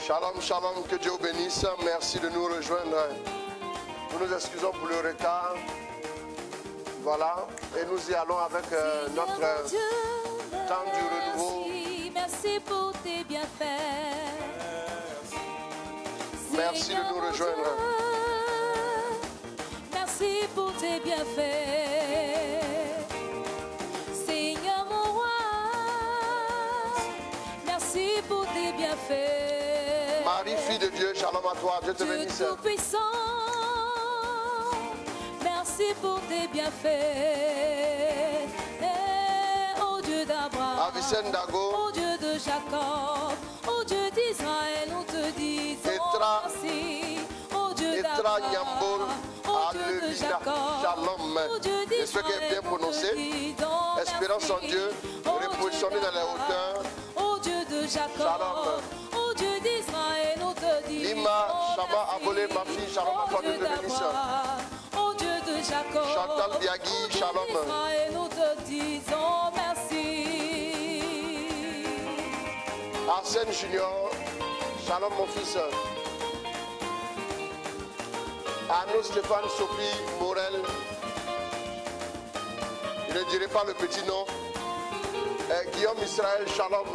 Shalom, shalom, que Dieu vous bénisse. Merci de nous rejoindre. Nous nous excusons pour le retard. Voilà, et nous y allons avec notre temps du renouveau. Merci pour tes bienfaits. Merci de nous rejoindre. Merci pour tes bienfaits. Seigneur mon roi, merci pour tes bienfaits. Marie, fille de Dieu, shalom à toi, Dieu te bénisse. Dieu tout-puissant, merci pour tes bienfaits. Oh Dieu d'Abraham, Avicenne Dago, oh Dieu de Jacob, oh Dieu d'Israël, nous te disons merci. Oh Dieu d'Abraham, oh Dieu de Jacob, shalom. oh Dieu J'espère qu'elle est bien prononcée. Espérance en Dieu, repositionner dans les hauteurs. Oh Dieu de Jacob, oh Dieu d'Israël, nous te disons Lima, Shama, Abolé, ma fille, shalom à toi, Dieu te bénisse. Oh Dieu de Jacob, Chantal Biagui, shalom. Israël, nous te disons merci. Arsène Junior, shalom mon fils. Arnaud Stéphane Sophie Morel, je ne dirai pas le petit nom. Guillaume Israël, shalom.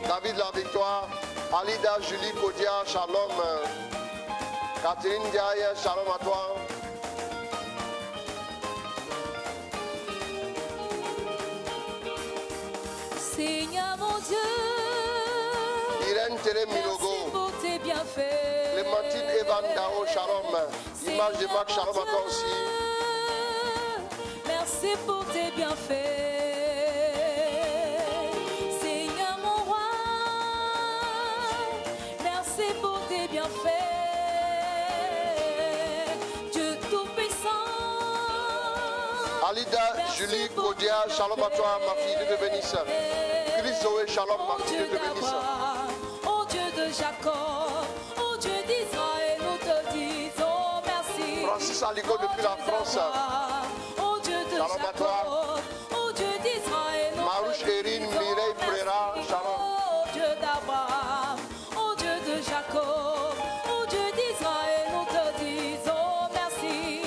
David La Victoire, Alida Julie Kodia, shalom. Catherine Diaye, shalom à toi. Seigneur mon Dieu, Irène Tere merci Milogo, pour tes bienfaits. Clémentine Evan Dao, shalom. Image de Marc, shalom à toi aussi. Merci pour tes bienfaits. Seigneur mon roi, merci pour tes bienfaits. Dieu tout-puissant, Alida Julie Kodia, shalom à toi ma fille, Dieu te bénisse. Chris Zoé, shalom ma fille, Dieu te bénisse. oh Dieu de Jacob, oh Dieu d'Israël, nous te disons merci. Francis Aligo depuis la France. Oh Dieu de Shalom à Jacob, toi. oh Dieu d'Israël, nous Marouche te Erin, disons Mireille merci. Frera, shalom. Oh Dieu d'Abraham, oh Dieu de Jacob, oh Dieu d'Israël, nous te disons merci.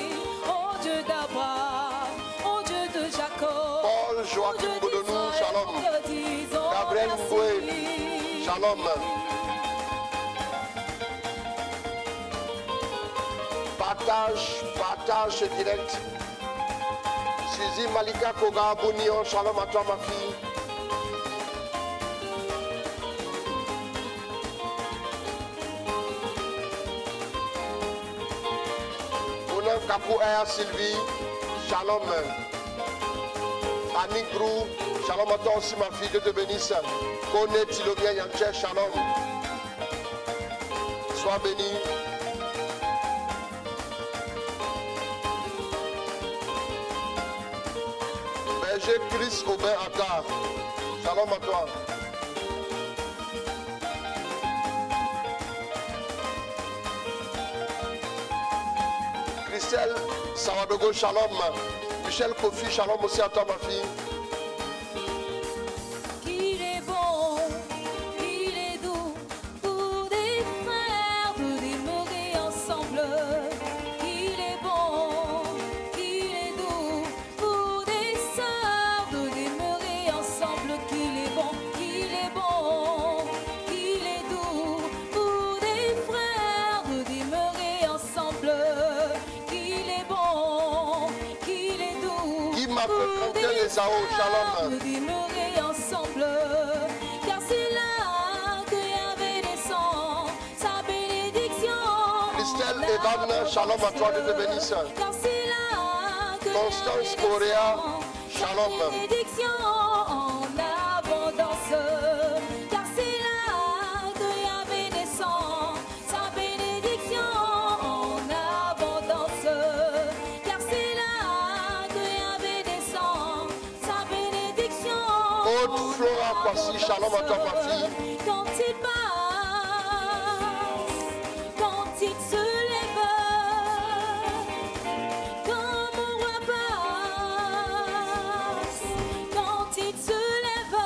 Oh Dieu d'Abraham, oh Dieu de Jacob, Paul oh Joachim Dieu Bodonou, d'Israël, shalom. nous te disons Gabriel merci. Mboué, shalom. Partage direct. Suzy Malika Koga Bounion, shalom à toi ma fille. Onan Kapou Aya Sylvie, shalom. Annie Grou, shalom à toi aussi ma fille, Dieu te bénisse. Kone Tilobien Yanché, shalom. Sois béni. Berger Chris Aubin Akar, shalom à toi. Christelle Sawadogo, shalom. Michel Kofi, shalom aussi à toi ma fille. Qu'il est bon, qu'il est doux pour des frères de demeurer ensemble. Qu'il est bon, qu'il est doux pour des sœurs de demeurer ensemble. Qu'il est bon, qu'il est bon, qu'il est doux pour des frères de demeurer ensemble. Qu'il est bon, qu'il est doux. Qui m'a fait compter les AO, shalom. De demeurer ensemble, car c'est là que Yahvé descend sa bénédiction. Christelle Evan, shalom à toi, Dieu te bénisse. Car c'est là que Constance Yahvé Correa, descend shalom. sa bénédiction en abondance. Car c'est là que Yahvé descend sa bénédiction en abondance. Car c'est là que Yahvé descend sa bénédiction. Aude Flora Kwasi, shalom à toi ma fille. Quand il passe, quand il se lève, quand mon roi passe, quand il se lève,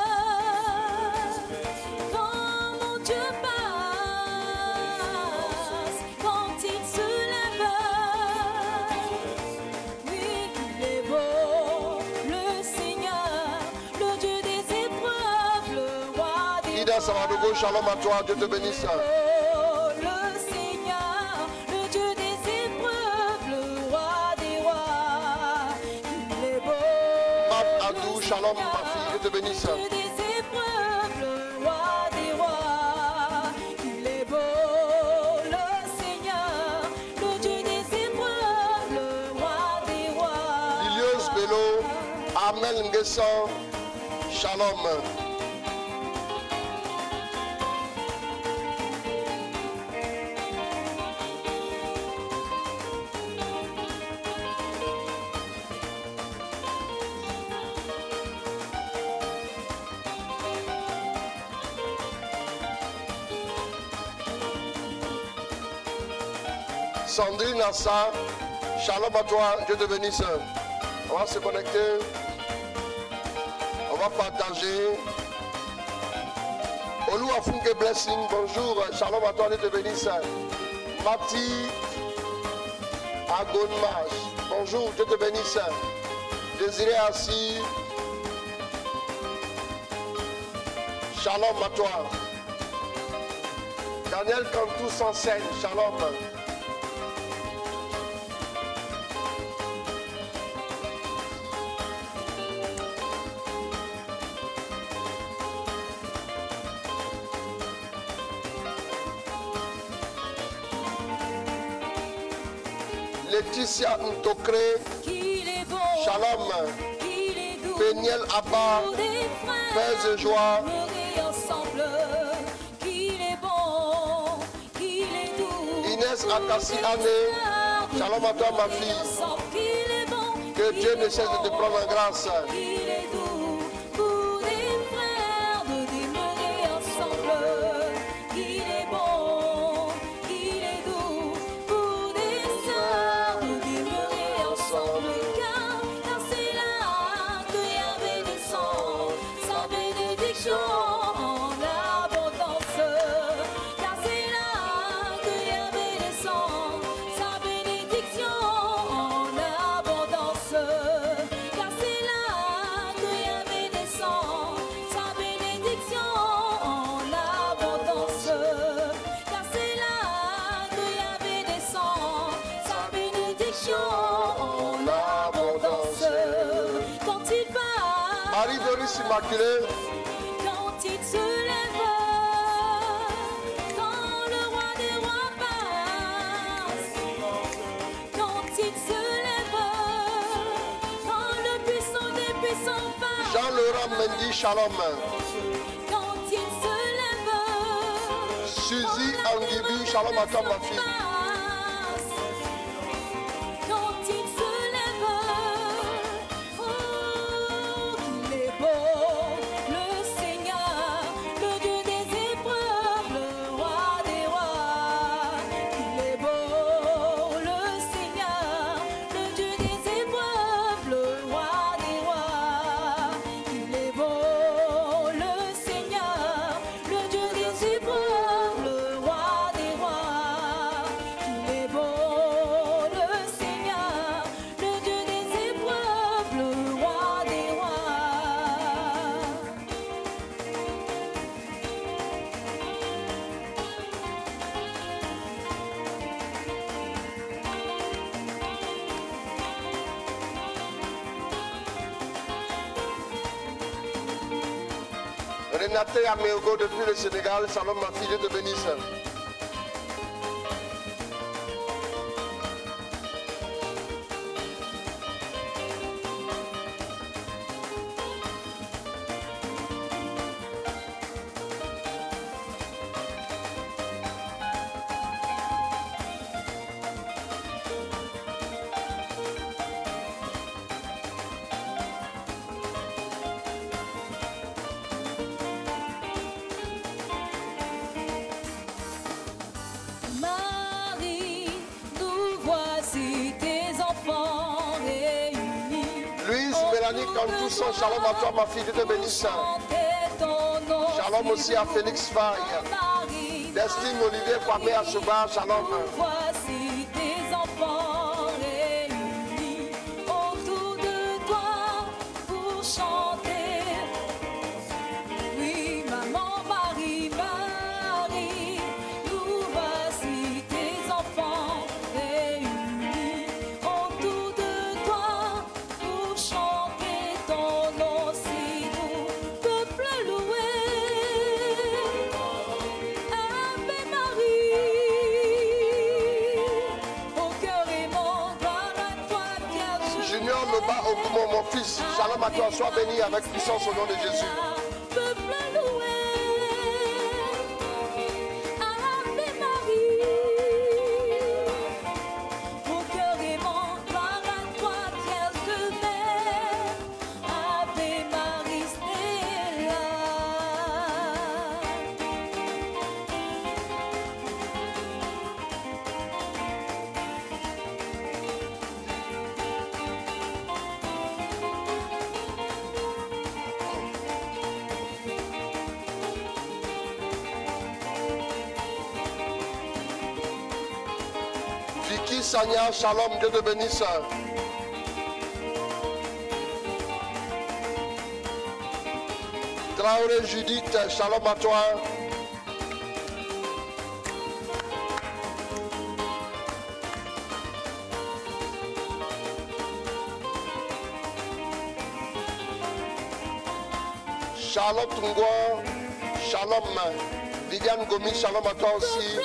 Anida Samadogo, shalom à toi, Dieu te bénisse. Le Seigneur, le Dieu des épreuves, le roi des rois, il est beau. Mat Adou, shalom ma fille, Dieu te bénisse. Le Dieu des épreuves, le roi des rois, il est beau. Le Seigneur, le Dieu des épreuves, le roi des rois. Lilios Bello, Amel Nguesson, shalom. Sandrine Assa, shalom à toi, Dieu te bénisse. On va se connecter, on va partager. Olu Afunke Blessing, bonjour, shalom à toi, Dieu te bénisse. Mati Agonmach, bonjour, Dieu te bénisse. Désiré Assis, shalom à toi. Daniel Cantou Sansen, shalom. Laetitia Ntokre, shalom. Péniel Abba, paix et joie. Inès Akassi Ané, shalom à toi ma fille. Que Dieu ne cesse de te prendre en grâce. Immaculée. Quand il se lève, quand le roi des rois passe, quand il se lève, quand le puissant des puissants passe, Jean-Laurent Mendy, shalom. quand il se lève, Suzy Anguibi, shalom à toi ma fille. Renate Améogo depuis le Sénégal, shalom ma fille, Dieu te bénisse. Quand tous sont, shalom à toi ma fille, Dieu te bénisse. Shalom aussi à Félix Faye. Destine Olivier Kwame Asuba, shalom. Voici tes enfants réunis autour de toi pour chanter. Oui, maman Marie. fils, shalom à toi, sois béni avec puissance au nom de Jésus. Vicky Sanya, shalom, Dieu te bénisse. Traoré Judith, shalom à toi. Charlotte Tungwa, shalom. Viviane Gomi, shalom à toi aussi.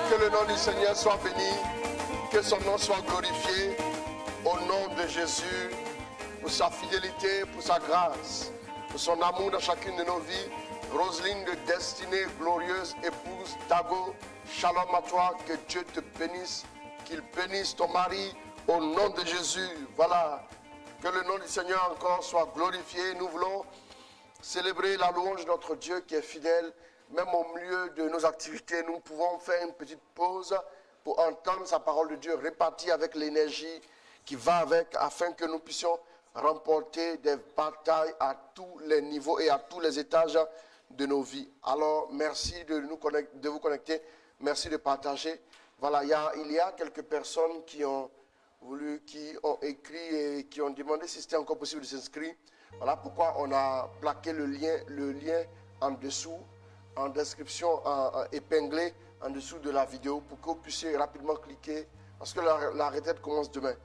Que le nom du Seigneur soit béni, que son nom soit glorifié au nom de Jésus, pour sa fidélité, pour sa grâce, pour son amour dans chacune de nos vies. Roselyne de destinée, glorieuse épouse, Dago, shalom à toi, que Dieu te bénisse, qu'il bénisse ton mari au nom de Jésus. Voilà, que le nom du Seigneur encore soit glorifié. Nous voulons célébrer la louange de notre Dieu qui est fidèle. Même au milieu de nos activités, nous pouvons faire une petite pause pour entendre sa parole de Dieu répartie avec l'énergie qui va avec, afin que nous puissions remporter des batailles à tous les niveaux et à tous les étages de nos vies. Alors, merci de vous connecter, merci de partager. Voilà, il y a quelques personnes qui ont écrit et qui ont demandé si c'était encore possible de s'inscrire. Voilà pourquoi on a plaqué le lien en dessous, en description, épinglé en dessous de la vidéo pour que vous puissiez rapidement cliquer parce que la retraite commence demain.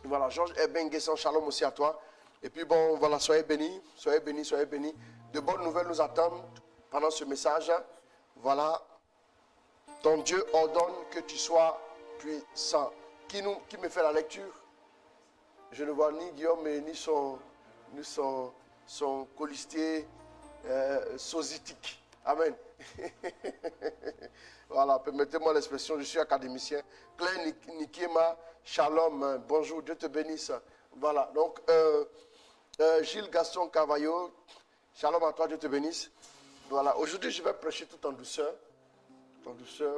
Voilà, Georges Ebenguessan, shalom aussi à toi. Et puis bon, voilà, soyez bénis, soyez bénis, soyez bénis. De bonnes nouvelles nous attendent pendant ce message. Voilà, ton Dieu ordonne que tu sois puissant. Qui me fait la lecture? Je ne vois ni Guillaume ni son colistier sositique. Amen. Voilà, permettez-moi l'expression, je suis académicien. Claire Nikiema, shalom, bonjour, Dieu te bénisse. Voilà, donc Gilles Gaston Cavallo, shalom à toi, Dieu te bénisse. Voilà, aujourd'hui je vais prêcher tout en douceur.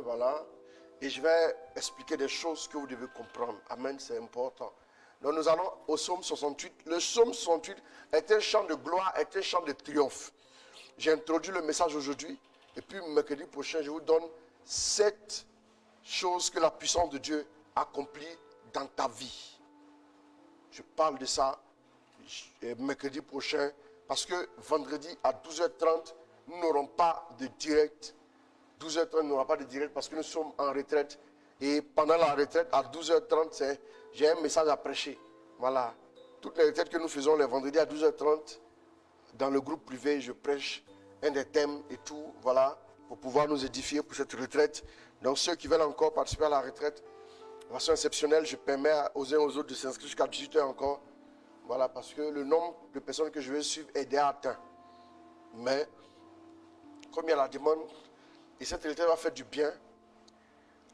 Voilà. Et je vais expliquer des choses que vous devez comprendre. Amen, c'est important. Donc nous allons au psaume 68. Le psaume 68 est un chant de gloire, est un chant de triomphe. J'ai introduit le message aujourd'hui. Et puis mercredi prochain, je vous donne 7 choses que la puissance de Dieu accomplit dans ta vie. Je parle de ça mercredi prochain. Parce que vendredi à 12h30, nous n'aurons pas de direct. 12h30, nous n'aurons pas de direct parce que nous sommes en retraite. Et pendant la retraite, à 12h30, j'ai un message à prêcher. Voilà. Toutes les retraites que nous faisons les vendredis à 12h30, dans le groupe privé, je prêche un des thèmes et tout, voilà, pour pouvoir nous édifier pour cette retraite. Donc ceux qui veulent encore participer à la retraite, de façon exceptionnelle, je permets aux uns et aux autres de s'inscrire jusqu'à 18h encore. Voilà, parce que le nombre de personnes que je vais suivre est déjà atteint. Mais, comme il y a la demande, et cette retraite va faire du bien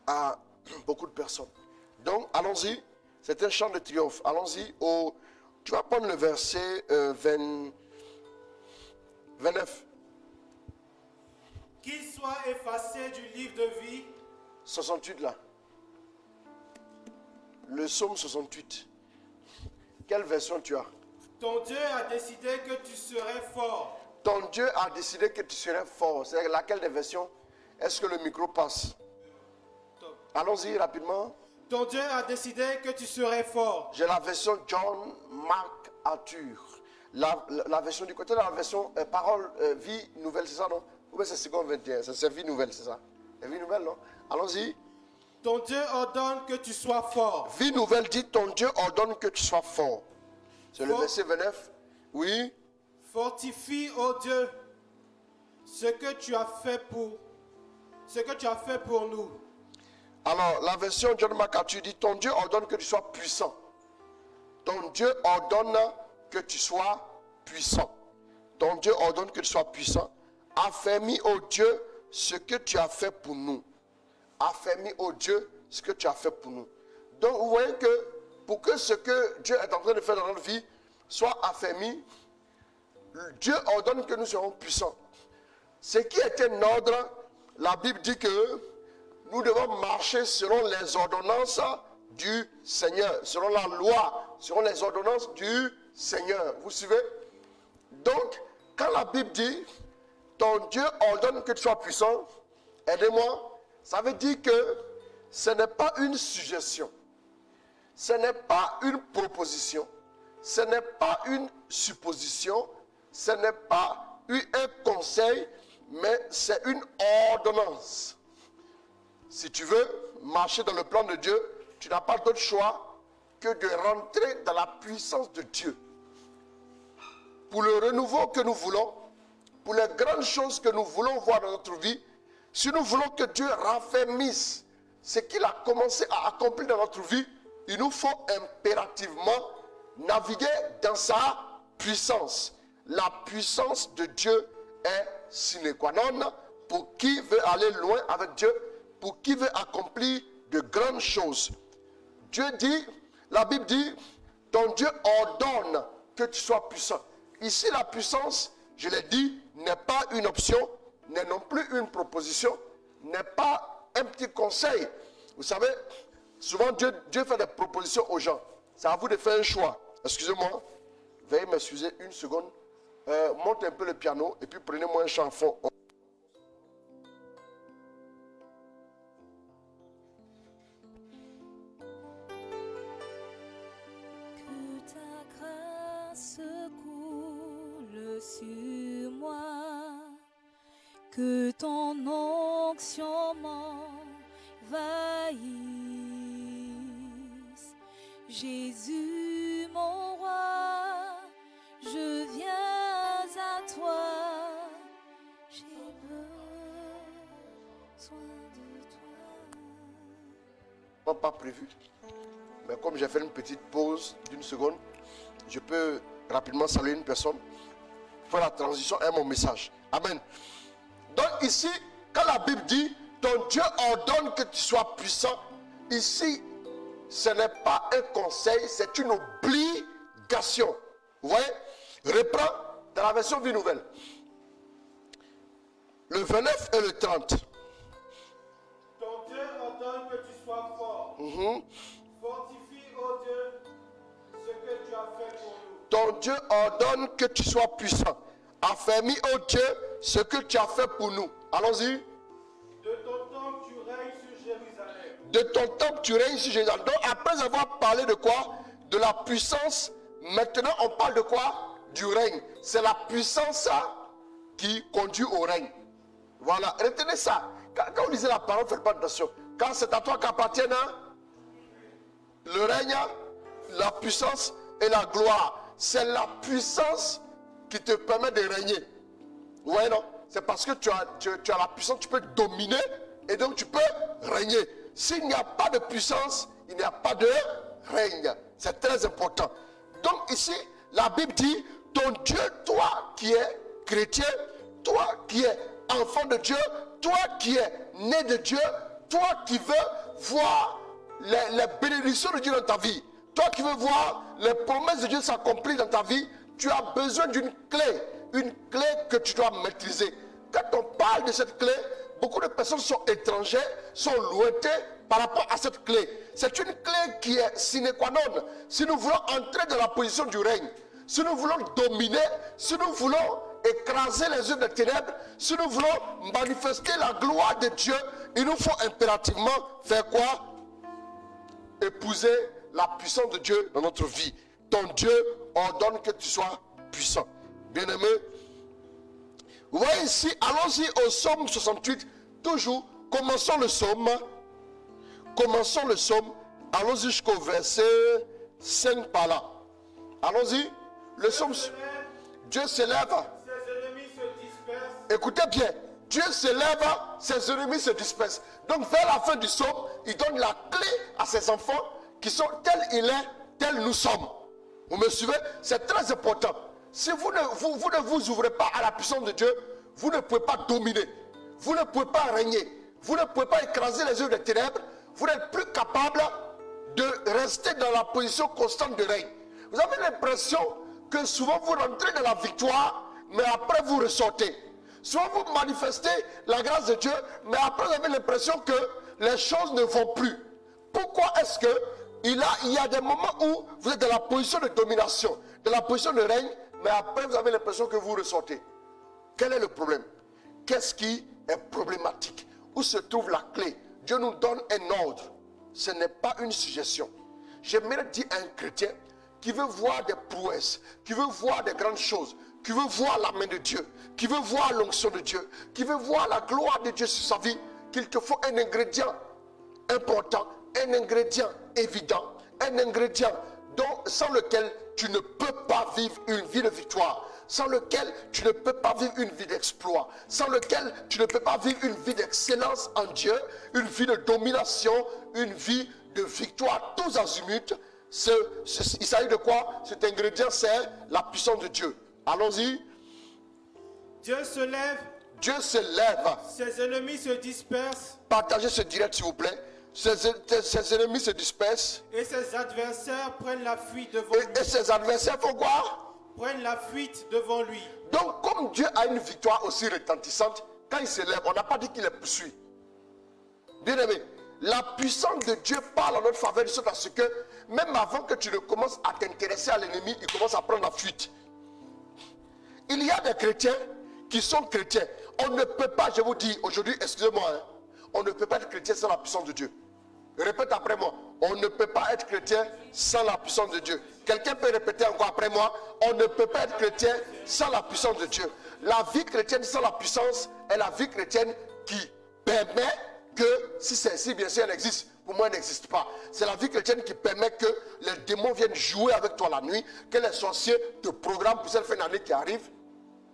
à beaucoup de personnes. Donc, allons-y. C'est un chant de triomphe. Allons-y. Tu vas prendre le verset 29. Qu'il soit effacé du livre de vie. 68 là. Le psaume 68. Quelle version tu as? Ton Dieu a décidé que tu serais fort. Ton Dieu a décidé que tu serais fort. C'est laquelle des versions? Est-ce que le micro passe? Allons-y rapidement. Ton Dieu a décidé que tu serais fort. J'ai la version John Mark Arthur. La version du côté de la version parole vie nouvelle, c'est ça, non? Ou bien c'est seconde 21, c'est vie nouvelle, c'est ça? C'est vie nouvelle, non? Allons-y. Ton Dieu ordonne que tu sois fort. Vie nouvelle dit ton Dieu ordonne que tu sois fort. C'est le verset 29. Oui. Fortifie, ô Dieu, ce que tu as fait pour nous. Alors, la version John MacArthur dit ton Dieu ordonne que tu sois puissant. Ton Dieu ordonne que tu sois puissant. Ton Dieu ordonne que tu sois puissant. Affermis, ô Dieu, ce que tu as fait pour nous. Affermis, ô Dieu, ce que tu as fait pour nous. Donc, vous voyez que pour que ce que Dieu est en train de faire dans notre vie soit affermi, Dieu ordonne que nous serons puissants. Ce qui est un ordre, la Bible dit que nous devons marcher selon les ordonnances du Seigneur, selon la loi, selon les ordonnances du Seigneur. Vous suivez? Donc, quand la Bible dit ton Dieu ordonne que tu sois puissant, aidez-moi, ça veut dire que ce n'est pas une suggestion, ce n'est pas une proposition, ce n'est pas une supposition, ce n'est pas un conseil, mais c'est une ordonnance. Si tu veux marcher dans le plan de Dieu, tu n'as pas d'autre choix que de rentrer dans la puissance de Dieu. Pour le renouveau que nous voulons, pour les grandes choses que nous voulons voir dans notre vie, si nous voulons que Dieu raffermisse ce qu'il a commencé à accomplir dans notre vie, il nous faut impérativement naviguer dans sa puissance. La puissance de Dieu est sine qua non pour qui veut aller loin avec Dieu, pour qui veut accomplir de grandes choses. Dieu dit, la Bible dit, ton Dieu ordonne que tu sois puissant. Ici, la puissance, je l'ai dit, n'est pas une option, n'est non plus une proposition, n'est pas un petit conseil. Vous savez, souvent Dieu fait des propositions aux gens. C'est à vous de faire un choix. Excusez-moi, veuillez m'excuser une seconde. Monte un peu le piano et puis prenez-moi un chant en fond. Que ta grâce coule sur moi, que ton onction m'envahisse. Jésus, mon roi, je viens à toi, j'ai besoin de toi. Pas prévu. Mais comme j'ai fait une petite pause d'une seconde, je peux rapidement saluer une personne, faire la transition à mon message. Amen. Donc ici, quand la Bible dit, ton Dieu ordonne que tu sois puissant, ici, ce n'est pas un conseil, c'est une obligation. Vous voyez? Reprends dans la version Vie Nouvelle. Le 29 et le 30. Ton Dieu ordonne que tu sois fort. Fortifie, ô Dieu, ce que tu as fait pour nous. Ton Dieu ordonne que tu sois puissant. Affermis, ô Dieu, ce que tu as fait pour nous. Allons-y. De ton temps, tu règnes sur Jérusalem. De ton temple, tu règnes sur Jérusalem. Donc, après avoir parlé de quoi? De la puissance. Maintenant, on parle de quoi? Du règne. C'est la puissance qui conduit au règne. Voilà. Retenez ça. Quand vous lisez la parole, faites pas attention. Quand c'est à toi qu'appartiennent le règne, la puissance et la gloire. C'est la puissance qui te permet de régner. Vous voyez, non? C'est parce que tu as la puissance, tu peux dominer et donc tu peux régner. S'il n'y a pas de puissance, il n'y a pas de règne. C'est très important. Donc ici, la Bible dit, ton Dieu, toi qui es chrétien, toi qui es enfant de Dieu, toi qui es né de Dieu, toi qui veux voir les bénédictions de Dieu dans ta vie, toi qui veux voir les promesses de Dieu s'accomplir dans ta vie, tu as besoin d'une clé que tu dois maîtriser. Quand on parle de cette clé, beaucoup de personnes sont étrangères, sont lointaines par rapport à cette clé. C'est une clé qui est sine qua non. Si nous voulons entrer dans la position du règne, si nous voulons dominer, si nous voulons écraser les œuvres des ténèbres, si nous voulons manifester la gloire de Dieu, il nous faut impérativement faire quoi? Épouser la puissance de Dieu dans notre vie. Ton Dieu ordonne que tu sois puissant. Bien-aimé, vous voyez ici, allons-y au psaume 68, toujours, commençons le psaume, allons-y jusqu'au verset 5 par là. Allons-y, le psaume, Dieu s'élève, ses ennemis se dispersent. écoutez bien, Dieu s'élève, ses ennemis se dispersent. Donc vers la fin du psaume, il donne la clé à ses enfants qui sont tels il est, tels nous sommes. Vous me suivez? C'est très important. Si vous ne vous ouvrez pas à la puissance de Dieu, vous ne pouvez pas dominer. Vous ne pouvez pas régner. Vous ne pouvez pas écraser les œuvres des ténèbres. Vous n'êtes plus capable de rester dans la position constante de règne. Vous avez l'impression que souvent vous rentrez dans la victoire, mais après vous ressortez. Souvent vous manifestez la grâce de Dieu, mais après vous avez l'impression que les choses ne vont plus. Pourquoi est-ce que il y a des moments où vous êtes dans la position de domination, dans la position de règne, mais après vous avez l'impression que vous ressortez? Quel est le problème? Qu'est-ce qui est problématique? Où se trouve la clé? Dieu nous donne un ordre. Ce n'est pas une suggestion. J'aimerais dire à un chrétien qui veut voir des prouesses, qui veut voir des grandes choses, qui veut voir la main de Dieu, qui veut voir l'onction de Dieu, qui veut voir la gloire de Dieu sur sa vie, qu'il te faut un ingrédient important, un ingrédient évident, un ingrédient sans lequel tu ne peux pas vivre une vie de victoire, sans lequel tu ne peux pas vivre une vie d'exploit, sans lequel tu ne peux pas vivre une vie d'excellence en Dieu, une vie de domination, une vie de victoire tous azimuts. Il s'agit de quoi? Cet ingrédient, c'est la puissance de Dieu. Allons-y. Dieu se lève. Dieu se lève. Ses ennemis se dispersent. Partagez ce direct s'il vous plaît. Ses ennemis se dispersent. Et ses adversaires prennent la fuite devant lui. Et ses adversaires font quoi? Prennent la fuite devant lui. Donc comme Dieu a une victoire aussi retentissante, quand il se lève, on n'a pas dit qu'il les poursuit. Bien aimé, la puissance de Dieu parle en notre faveur, de sorte à ce que même avant que tu ne commences à t'intéresser à l'ennemi, il commence à prendre la fuite. Il y a des chrétiens qui sont chrétiens. On ne peut pas, je vous dis aujourd'hui, excusez-moi, hein, on ne peut pas être chrétien sans la puissance de Dieu. Répète après moi. On ne peut pas être chrétien sans la puissance de Dieu. Quelqu'un peut répéter encore après moi. On ne peut pas être chrétien sans la puissance de Dieu. La vie chrétienne sans la puissance est la vie chrétienne qui permet que, si bien sûr elle existe, pour moi elle n'existe pas. C'est la vie chrétienne qui permet que les démons viennent jouer avec toi la nuit, que les sorciers te programment pour cette fin d'année qui arrive.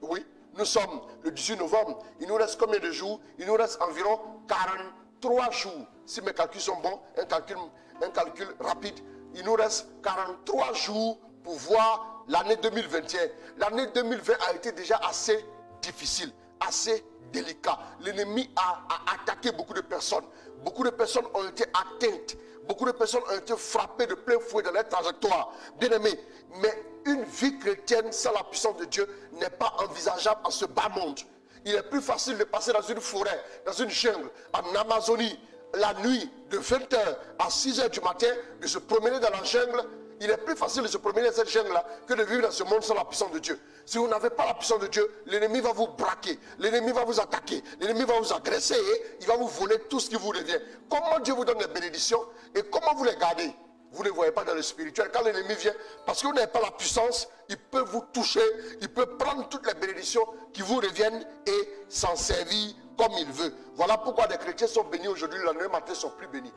Oui, nous sommes le 18 novembre. Il nous reste combien de jours? Il nous reste environ 43 jours. Si mes calculs sont bons, un calcul rapide, il nous reste 43 jours pour voir l'année 2021. L'année 2020 a été déjà assez difficile, assez délicat. L'ennemi a attaqué beaucoup de personnes. Beaucoup de personnes ont été atteintes. Beaucoup de personnes ont été frappées de plein fouet dans leur trajectoire. Bien aimé, mais une vie chrétienne sans la puissance de Dieu n'est pas envisageable en ce bas monde. Il est plus facile de passer dans une forêt, dans une jungle, en Amazonie, la nuit, de 20h à 6h du matin, de se promener dans la jungle. Il est plus facile de se promener dans cette jungle-là que de vivre dans ce monde sans la puissance de Dieu. Si vous n'avez pas la puissance de Dieu, l'ennemi va vous braquer, l'ennemi va vous attaquer, l'ennemi va vous agresser et il va vous voler tout ce qui vous revient. Comment Dieu vous donne les bénédictions et comment vous les gardez? Vous ne les voyez pas dans le spirituel. Quand l'ennemi vient, parce que vous n'avez pas la puissance, il peut vous toucher, il peut prendre toutes les bénédictions qui vous reviennent et s'en servir comme il veut. Voilà pourquoi des chrétiens sont bénis aujourd'hui, le lendemain matin sont plus bénis.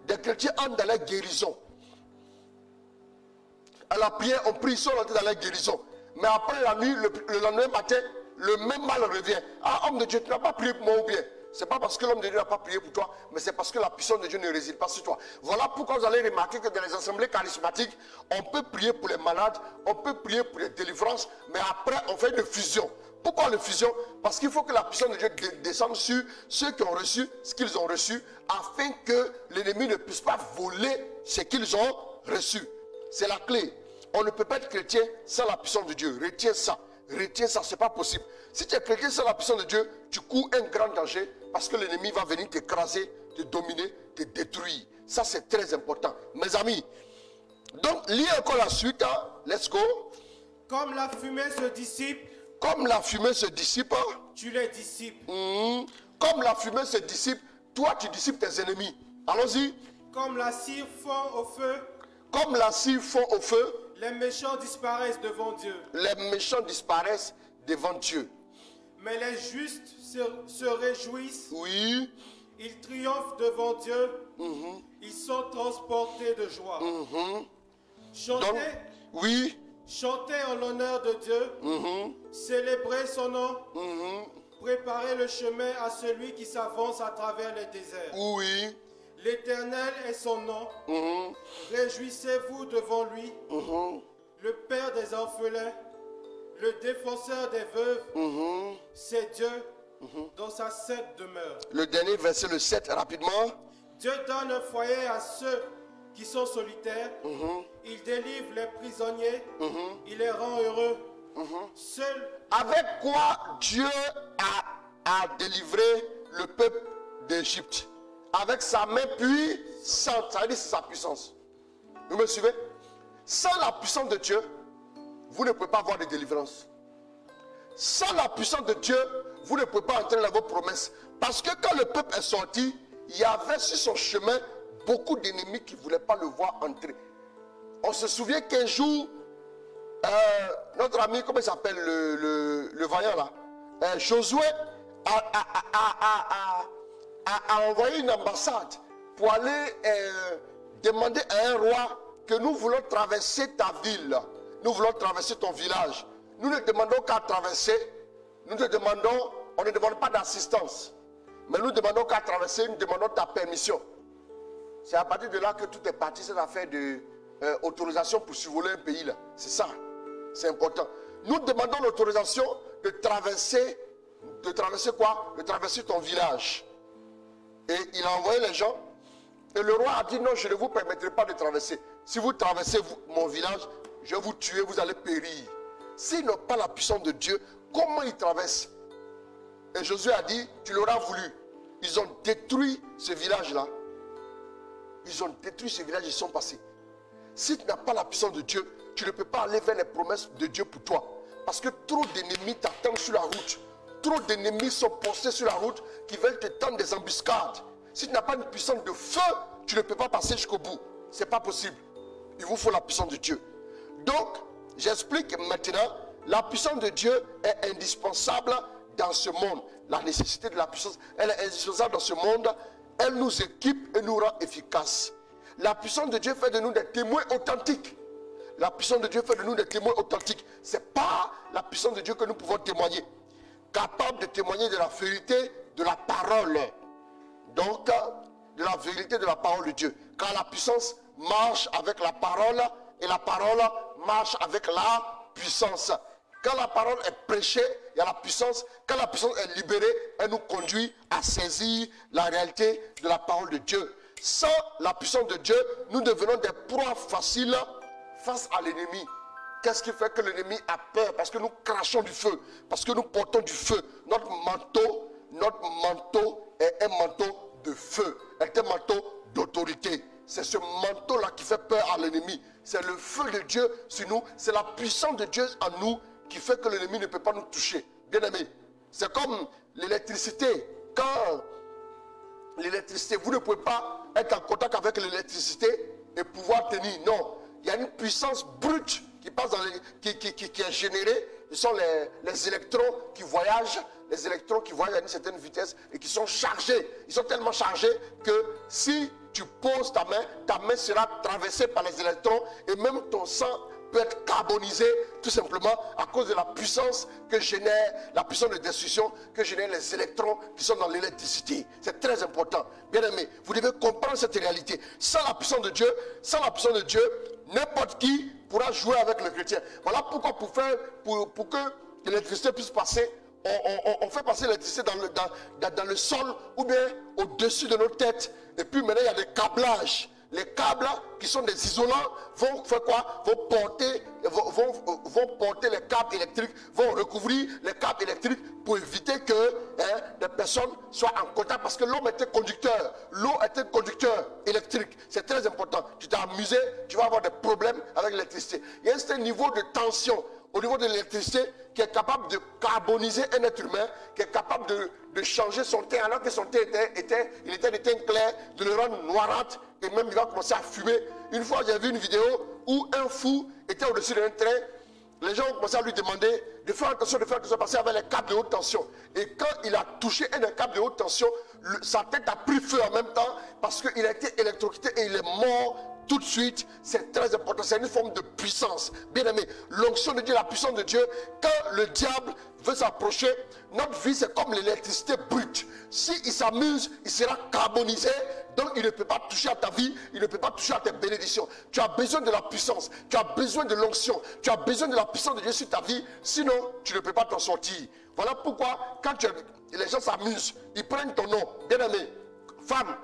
Des chrétiens entrent dans la guérison. À la prière, on prie, ils sont rentrés dans la guérison. Mais après la nuit, le lendemain matin, le même mal revient. Ah, homme de Dieu, tu n'as pas prié pour moi ou bien? Ce n'est pas parce que l'homme de Dieu n'a pas prié pour toi, mais c'est parce que la puissance de Dieu ne réside pas sur toi. Voilà pourquoi vous allez remarquer que dans les assemblées charismatiques, on peut prier pour les malades, on peut prier pour les délivrances, mais après on fait une fusion. Pourquoi une fusion? Parce qu'il faut que la puissance de Dieu descende sur ceux qui ont reçu ce qu'ils ont reçu, afin que l'ennemi ne puisse pas voler ce qu'ils ont reçu. C'est la clé. On ne peut pas être chrétien sans la puissance de Dieu. Retiens ça. Retiens ça, ce n'est pas possible. Si tu es chrétien sans la puissance de Dieu, tu cours un grand danger parce que l'ennemi va venir t'écraser, te dominer, te détruire. Ça, c'est très important. Mes amis, donc, lis encore la suite. Hein. Let's go. Comme la fumée se dissipe. Comme la fumée se dissipe, tu les dissipes. Comme la fumée se dissipe, toi tu dissipes tes ennemis. Allons-y. Comme la cire fond au feu, Comme la cire fond au feu, les méchants disparaissent devant Dieu. les méchants disparaissent devant Dieu. Mais les justes se réjouissent. Oui. Ils triomphent devant Dieu. Ils sont transportés de joie. Chantez, Donc, oui. chantez en l'honneur de Dieu. Célébrez son nom. Préparez le chemin à celui qui s'avance à travers les déserts. Oui. L'Éternel est son nom. Réjouissez-vous devant lui. Le Père des orphelins, le défenseur des veuves, c'est Dieu dans sa sainte demeure. Le dernier verset, le 7, rapidement. Dieu donne un foyer à ceux qui sont solitaires. Il délivre les prisonniers. Il les rend heureux. Seul. Avec quoi Dieu a délivré le peuple d'Égypte? Avec sa main puissante. Ça veut dire c'est sa puissance. Vous me suivez? Sans la puissance de Dieu, vous ne pouvez pas avoir de délivrance. Sans la puissance de Dieu, vous ne pouvez pas entrer dans vos promesses. Parce que quand le peuple est sorti, il y avait sur son chemin beaucoup d'ennemis qui ne voulaient pas le voir entrer. On se souvient qu'un jour, notre ami, comment il s'appelle, le vaillant là, Josué a envoyé une ambassade pour aller demander à un roi que nous voulons traverser ta ville, nous voulons traverser ton village. Nous ne demandons qu'à traverser, on ne demande pas d'assistance, mais nous demandons qu'à traverser, nous demandons ta permission. C'est à partir de là que tout est parti, cette affaire de autorisation pour survoler un pays là. C'est ça, c'est important. Nous demandons l'autorisation de traverser quoi? De traverser ton village. Et il a envoyé les gens. Et le roi a dit non, je ne vous permettrai pas de traverser. Si vous traversez mon village, je vais vous tuer, vous allez périr. S'ils n'ont pas la puissance de Dieu, comment ils traversent? Et Josué a dit, tu l'auras voulu. Ils ont détruit ce village-là. Ils ont détruit ce village, ils sont passés. Si tu n'as pas la puissance de Dieu, tu ne peux pas aller vers les promesses de Dieu pour toi. Parce que trop d'ennemis t'attendent sur la route. Trop d'ennemis sont postés sur la route qui veulent te tendre des embuscades. Si tu n'as pas une puissance de feu, tu ne peux pas passer jusqu'au bout. Ce n'est pas possible. Il vous faut la puissance de Dieu. Donc, j'explique maintenant, la puissance de Dieu est indispensable dans ce monde. La nécessité de la puissance, elle est indispensable dans ce monde. Elle nous équipe et nous rend efficaces. La puissance de Dieu fait de nous des témoins authentiques. La puissance de Dieu fait de nous des témoins authentiques. Ce n'est pas la puissance de Dieu que nous pouvons témoigner. Capable de témoigner de la vérité de la parole. Donc, de la vérité de la parole de Dieu. Car la puissance marche avec la parole et la parole marche avec la puissance. Quand la parole est prêchée, il y a la puissance. Quand la puissance est libérée, elle nous conduit à saisir la réalité de la parole de Dieu. Sans la puissance de Dieu, nous devenons des proies faciles face à l'ennemi. Qu'est-ce qui fait que l'ennemi a peur? Parce que nous crachons du feu. Parce que nous portons du feu. Notre manteau est un manteau de feu. Est un manteau d'autorité. C'est ce manteau-là qui fait peur à l'ennemi. C'est le feu de Dieu sur nous. C'est la puissance de Dieu en nous qui fait que l'ennemi ne peut pas nous toucher. Bien aimé, c'est comme l'électricité. Quand l'électricité, vous ne pouvez pas être en contact avec l'électricité et pouvoir tenir. Non, il y a une puissance brute qui passe dans qui est générée. Ce sont les électrons qui voyagent. Les électrons qui voyagent à une certaine vitesse et qui sont chargés. Ils sont tellement chargés que si tu poses ta main sera traversée par les électrons et même ton sang peut être carbonisé tout simplement à cause de la puissance que génère, la puissance de destruction que génèrent les électrons qui sont dans l'électricité. C'est très important. Bien aimé, vous devez comprendre cette réalité. Sans la puissance de Dieu, n'importe qui pourra jouer avec le chrétien. Voilà pourquoi pour que l'électricité puisse passer, on fait passer l'électricité dans le sol ou bien au-dessus de nos têtes. Et puis maintenant il y a des câblages. Les câbles qui sont des isolants vont faire quoi? Vont porter les câbles électriques, vont recouvrir les câbles électriques pour éviter que des personnes soient en contact. Parce que l'homme était conducteur. L'eau était conducteur électrique. C'est très important. Tu t'es amusé, tu vas avoir des problèmes avec l'électricité. Il y a un certain niveau de tension au niveau de l'électricité, qui est capable de carboniser un être humain, qui est capable de changer son teint, alors que son teint était de teint clair, de le rendre noirâtre, et même il va commencer à fumer. Une fois, j'ai vu une vidéo où un fou était au-dessus d'un train. Les gens ont commencé à lui demander de faire attention, parce qu'il avait les câbles de haute tension. Et quand il a touché un des câbles de haute tension, sa tête a pris feu en même temps, parce qu'il a été électrocuté et il est mort tout de suite. C'est très important, c'est une forme de puissance. Bien aimé, l'onction de Dieu, la puissance de Dieu, quand le diable veut s'approcher, notre vie c'est comme l'électricité brute. S'il s'amuse, il sera carbonisé, donc il ne peut pas toucher à ta vie, il ne peut pas toucher à tes bénédictions. Tu as besoin de la puissance, tu as besoin de l'onction, tu as besoin de la puissance de Dieu sur ta vie, sinon tu ne peux pas t'en sortir. Voilà pourquoi quand les gens s'amusent, ils prennent ton nom. Bien aimé, femme,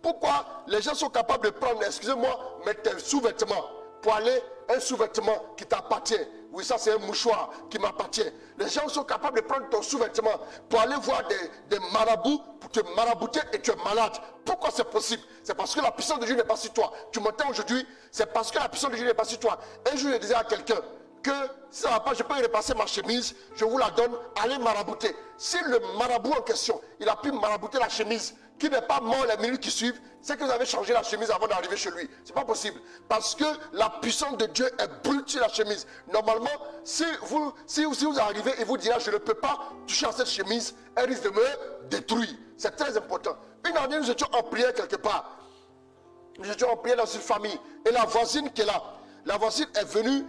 pourquoi les gens sont capables de prendre, excusez-moi, mais tes sous-vêtements pour aller, un sous-vêtement qui t'appartient. Oui, ça c'est un mouchoir qui m'appartient. Les gens sont capables de prendre ton sous-vêtement pour aller voir des marabouts, pour te marabouter et tu es malade. Pourquoi c'est possible? C'est parce que la puissance de Dieu n'est pas sur toi. Tu m'entends aujourd'hui? C'est parce que la puissance de Dieu n'est pas sur toi. Un jour, je disais à quelqu'un que si ça ne va pas, je peux y repasser ma chemise, je vous la donne, allez marabouter. Si le marabout en question, il a pu marabouter la chemise, qui n'est pas mort les minutes qui suivent, c'est que vous avez changé la chemise avant d'arriver chez lui. Ce n'est pas possible. Parce que la puissance de Dieu est brute sur la chemise. Normalement, si vous arrivez et vous direz, je ne peux pas toucher à cette chemise, elle risque de me détruire. C'est très important. Une année, nous étions en prière quelque part. Nous étions en prière dans une famille. Et la voisine qui est là, la voisine est venue,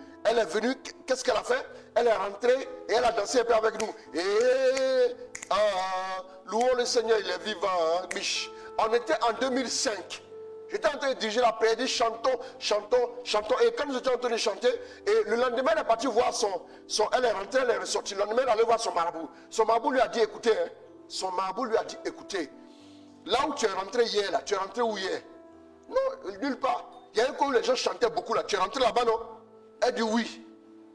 qu'est-ce qu'elle a fait? Elle est rentrée et elle a dansé un peu avec nous. Et louons le Seigneur, il est vivant. Hein? On était en 2005. J'étais en train de diriger la prière, dit chantons, chantons, chantons. Et quand nous étions en train de chanter, et le lendemain, elle est partie voir elle est rentrée, elle est ressortie. Le lendemain, elle est allée voir son marabout. Son marabout lui a dit, écoutez, hein, son marabout lui a dit, écoutez, là où tu es rentré hier, là, tu es rentré où hier? Non, nulle part. Il y a un coup où les gens chantaient beaucoup là. Tu es rentré là-bas, non? Elle dit oui.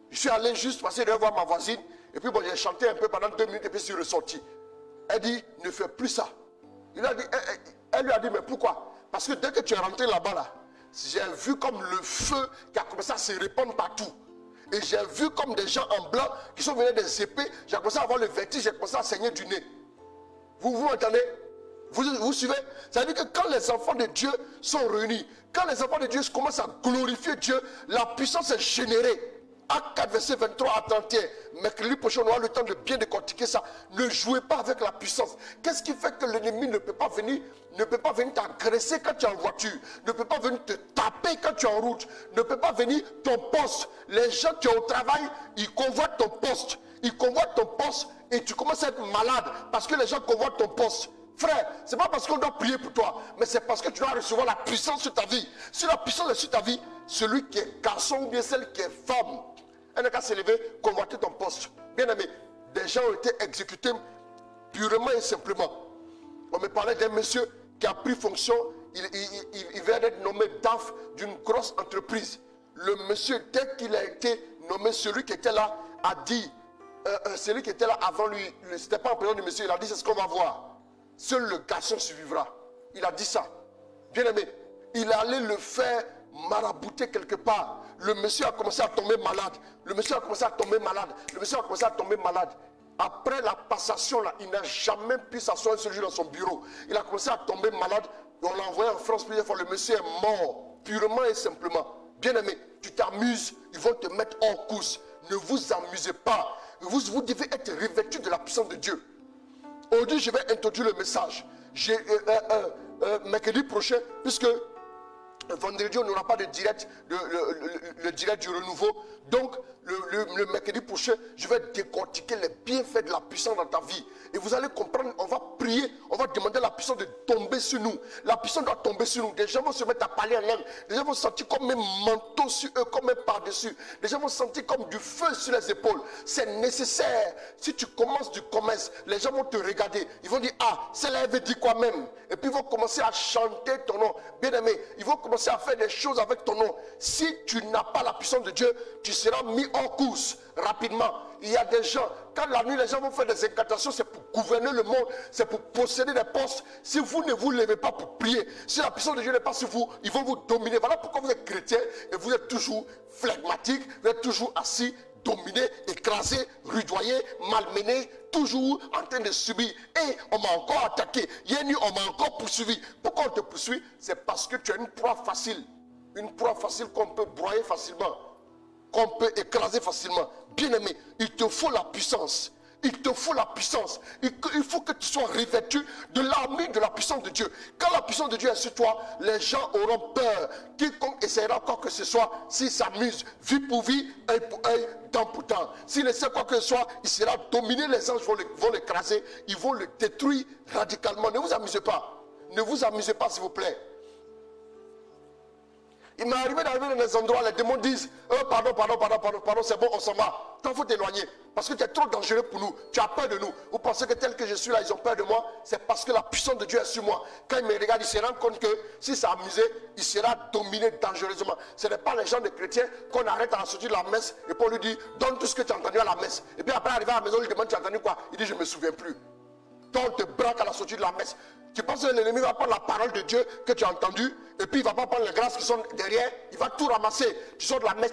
Je suis allé juste passer de voir ma voisine. Et puis bon, j'ai chanté un peu pendant 2 minutes et puis je suis ressorti. Elle dit, ne fais plus ça. Elle lui a dit, mais pourquoi? Parce que dès que tu es rentré là-bas, là, j'ai vu comme le feu qui a commencé à se répandre partout. Et j'ai vu comme des gens en blanc qui sont venus des épées. J'ai commencé à avoir le vertige, j'ai commencé à saigner du nez. Vous m'entendez? Vous suivez? Ça veut dire que quand les enfants de Dieu sont réunis, quand les enfants de Dieu commencent à glorifier Dieu, la puissance est générée. Acte 4, verset 23 à 31. Mercredi prochain, on aura le temps de bien décortiquer ça. Ne jouez pas avec la puissance. Qu'est-ce qui fait que l'ennemi ne peut pas venir t'agresser quand tu es en voiture, ne peut pas venir te taper quand tu es en route, ne peut pas venir ton poste. Les gens qui sont au travail, ils convoitent ton poste. Ils convoitent ton poste et tu commences à être malade parce que les gens convoitent ton poste. Frère, ce n'est pas parce qu'on doit prier pour toi, mais c'est parce que tu dois recevoir la puissance sur ta vie. Si la puissance est sur ta vie, celui qui est garçon ou bien celle qui est femme, elle n'a qu'à se lever, convoiter ton poste. Bien aimé, des gens ont été exécutés purement et simplement. On me parlait d'un monsieur qui a pris fonction, il vient d'être nommé DAF d'une grosse entreprise. Le monsieur, dès qu'il a été nommé, celui qui était là a dit, celui qui était là avant lui, ce n'était pas en présence du monsieur, il a dit c'est ce qu'on va voir. Seul le garçon survivra. Il a dit ça. Bien aimé, il allait le faire marabouter quelque part. Le monsieur a commencé à tomber malade. Le monsieur a commencé à tomber malade. Le monsieur a commencé à tomber malade. Après la passation, là, il n'a jamais pu s'asseoir ce jour dans son bureau. Il a commencé à tomber malade. On l'a envoyé en France plusieurs fois. Le monsieur est mort, purement et simplement. Bien aimé, tu t'amuses, ils vont te mettre hors course. Ne vous amusez pas. Vous devez être revêtus de la puissance de Dieu. Aujourd'hui, je vais introduire le message. Mercredi prochain, puisque vendredi, on n'aura pas de direct, le direct du renouveau. Donc, le mercredi prochain, je vais décortiquer les bienfaits de la puissance dans ta vie. Et vous allez comprendre, on va prier, on va demander la puissance de tomber sur nous. La puissance doit tomber sur nous. Des gens vont se mettre à parler en langue. Des gens vont sentir comme un manteau sur eux, comme un par-dessus. Des gens vont sentir comme du feu sur les épaules. C'est nécessaire. Si tu commences du commerce, les gens vont te regarder. Ils vont dire, ah, celle-là, elle veut dire quoi même? Et puis ils vont commencer à chanter ton nom. Bien aimé, ils vont commencer à faire des choses avec ton nom. Si tu n'as pas la puissance de Dieu, tu seras mis hors course rapidement. Il y a des gens, quand la nuit les gens vont faire des incantations, c'est pour gouverner le monde, c'est pour posséder des postes. Si vous ne vous levez pas pour prier, si la puissance de Dieu n'est pas sur vous, ils vont vous dominer. Voilà pourquoi vous êtes chrétien et vous êtes toujours flegmatique, vous êtes toujours assis dominé, écrasé, rudoyé, malmené, toujours en train de subir. Et on m'a encore attaqué. Hier nuit, on m'a encore poursuivi. Pourquoi on te poursuit? C'est parce que tu as une proie facile. Une proie facile qu'on peut broyer facilement, qu'on peut écraser facilement. Bien-aimé, il te faut la puissance. Il te faut la puissance. Il faut que tu sois revêtu de l'armure de la puissance de Dieu. Quand la puissance de Dieu est sur toi, les gens auront peur. Quiconque essaiera quoi que ce soit, s'il s'amuse, vie pour vie, œil pour œil, dent pour dent. S'il essaie quoi que ce soit, il sera dominé. Les anges vont l'écraser. Ils vont le détruire radicalement. Ne vous amusez pas. Ne vous amusez pas, s'il vous plaît. Il m'est arrivé d'arriver dans des endroits, les démons disent pardon, c'est bon, on s'en va. Toi, il faut t'éloigner. Parce que tu es trop dangereux pour nous. Tu as peur de nous. Vous pensez que tel que je suis là, ils ont peur de moi? C'est parce que la puissance de Dieu est sur moi. Quand ils me regardent, ils se rendent compte que si ça amusé, il sera dominé dangereusement. Ce n'est pas les gens de chrétiens qu'on arrête à la sortie de la messe et qu'on lui dit donne tout ce que tu as entendu à la messe. Et puis après, arriver à la maison, on lui demande tu as entendu quoi? Il dit je ne me souviens plus. Toi, on te braque à la sortie de la messe. Tu penses que l'ennemi va prendre la parole de Dieu que tu as entendue et puis il ne va pas prendre les grâces qui sont derrière. Il va tout ramasser. Tu sors de la messe,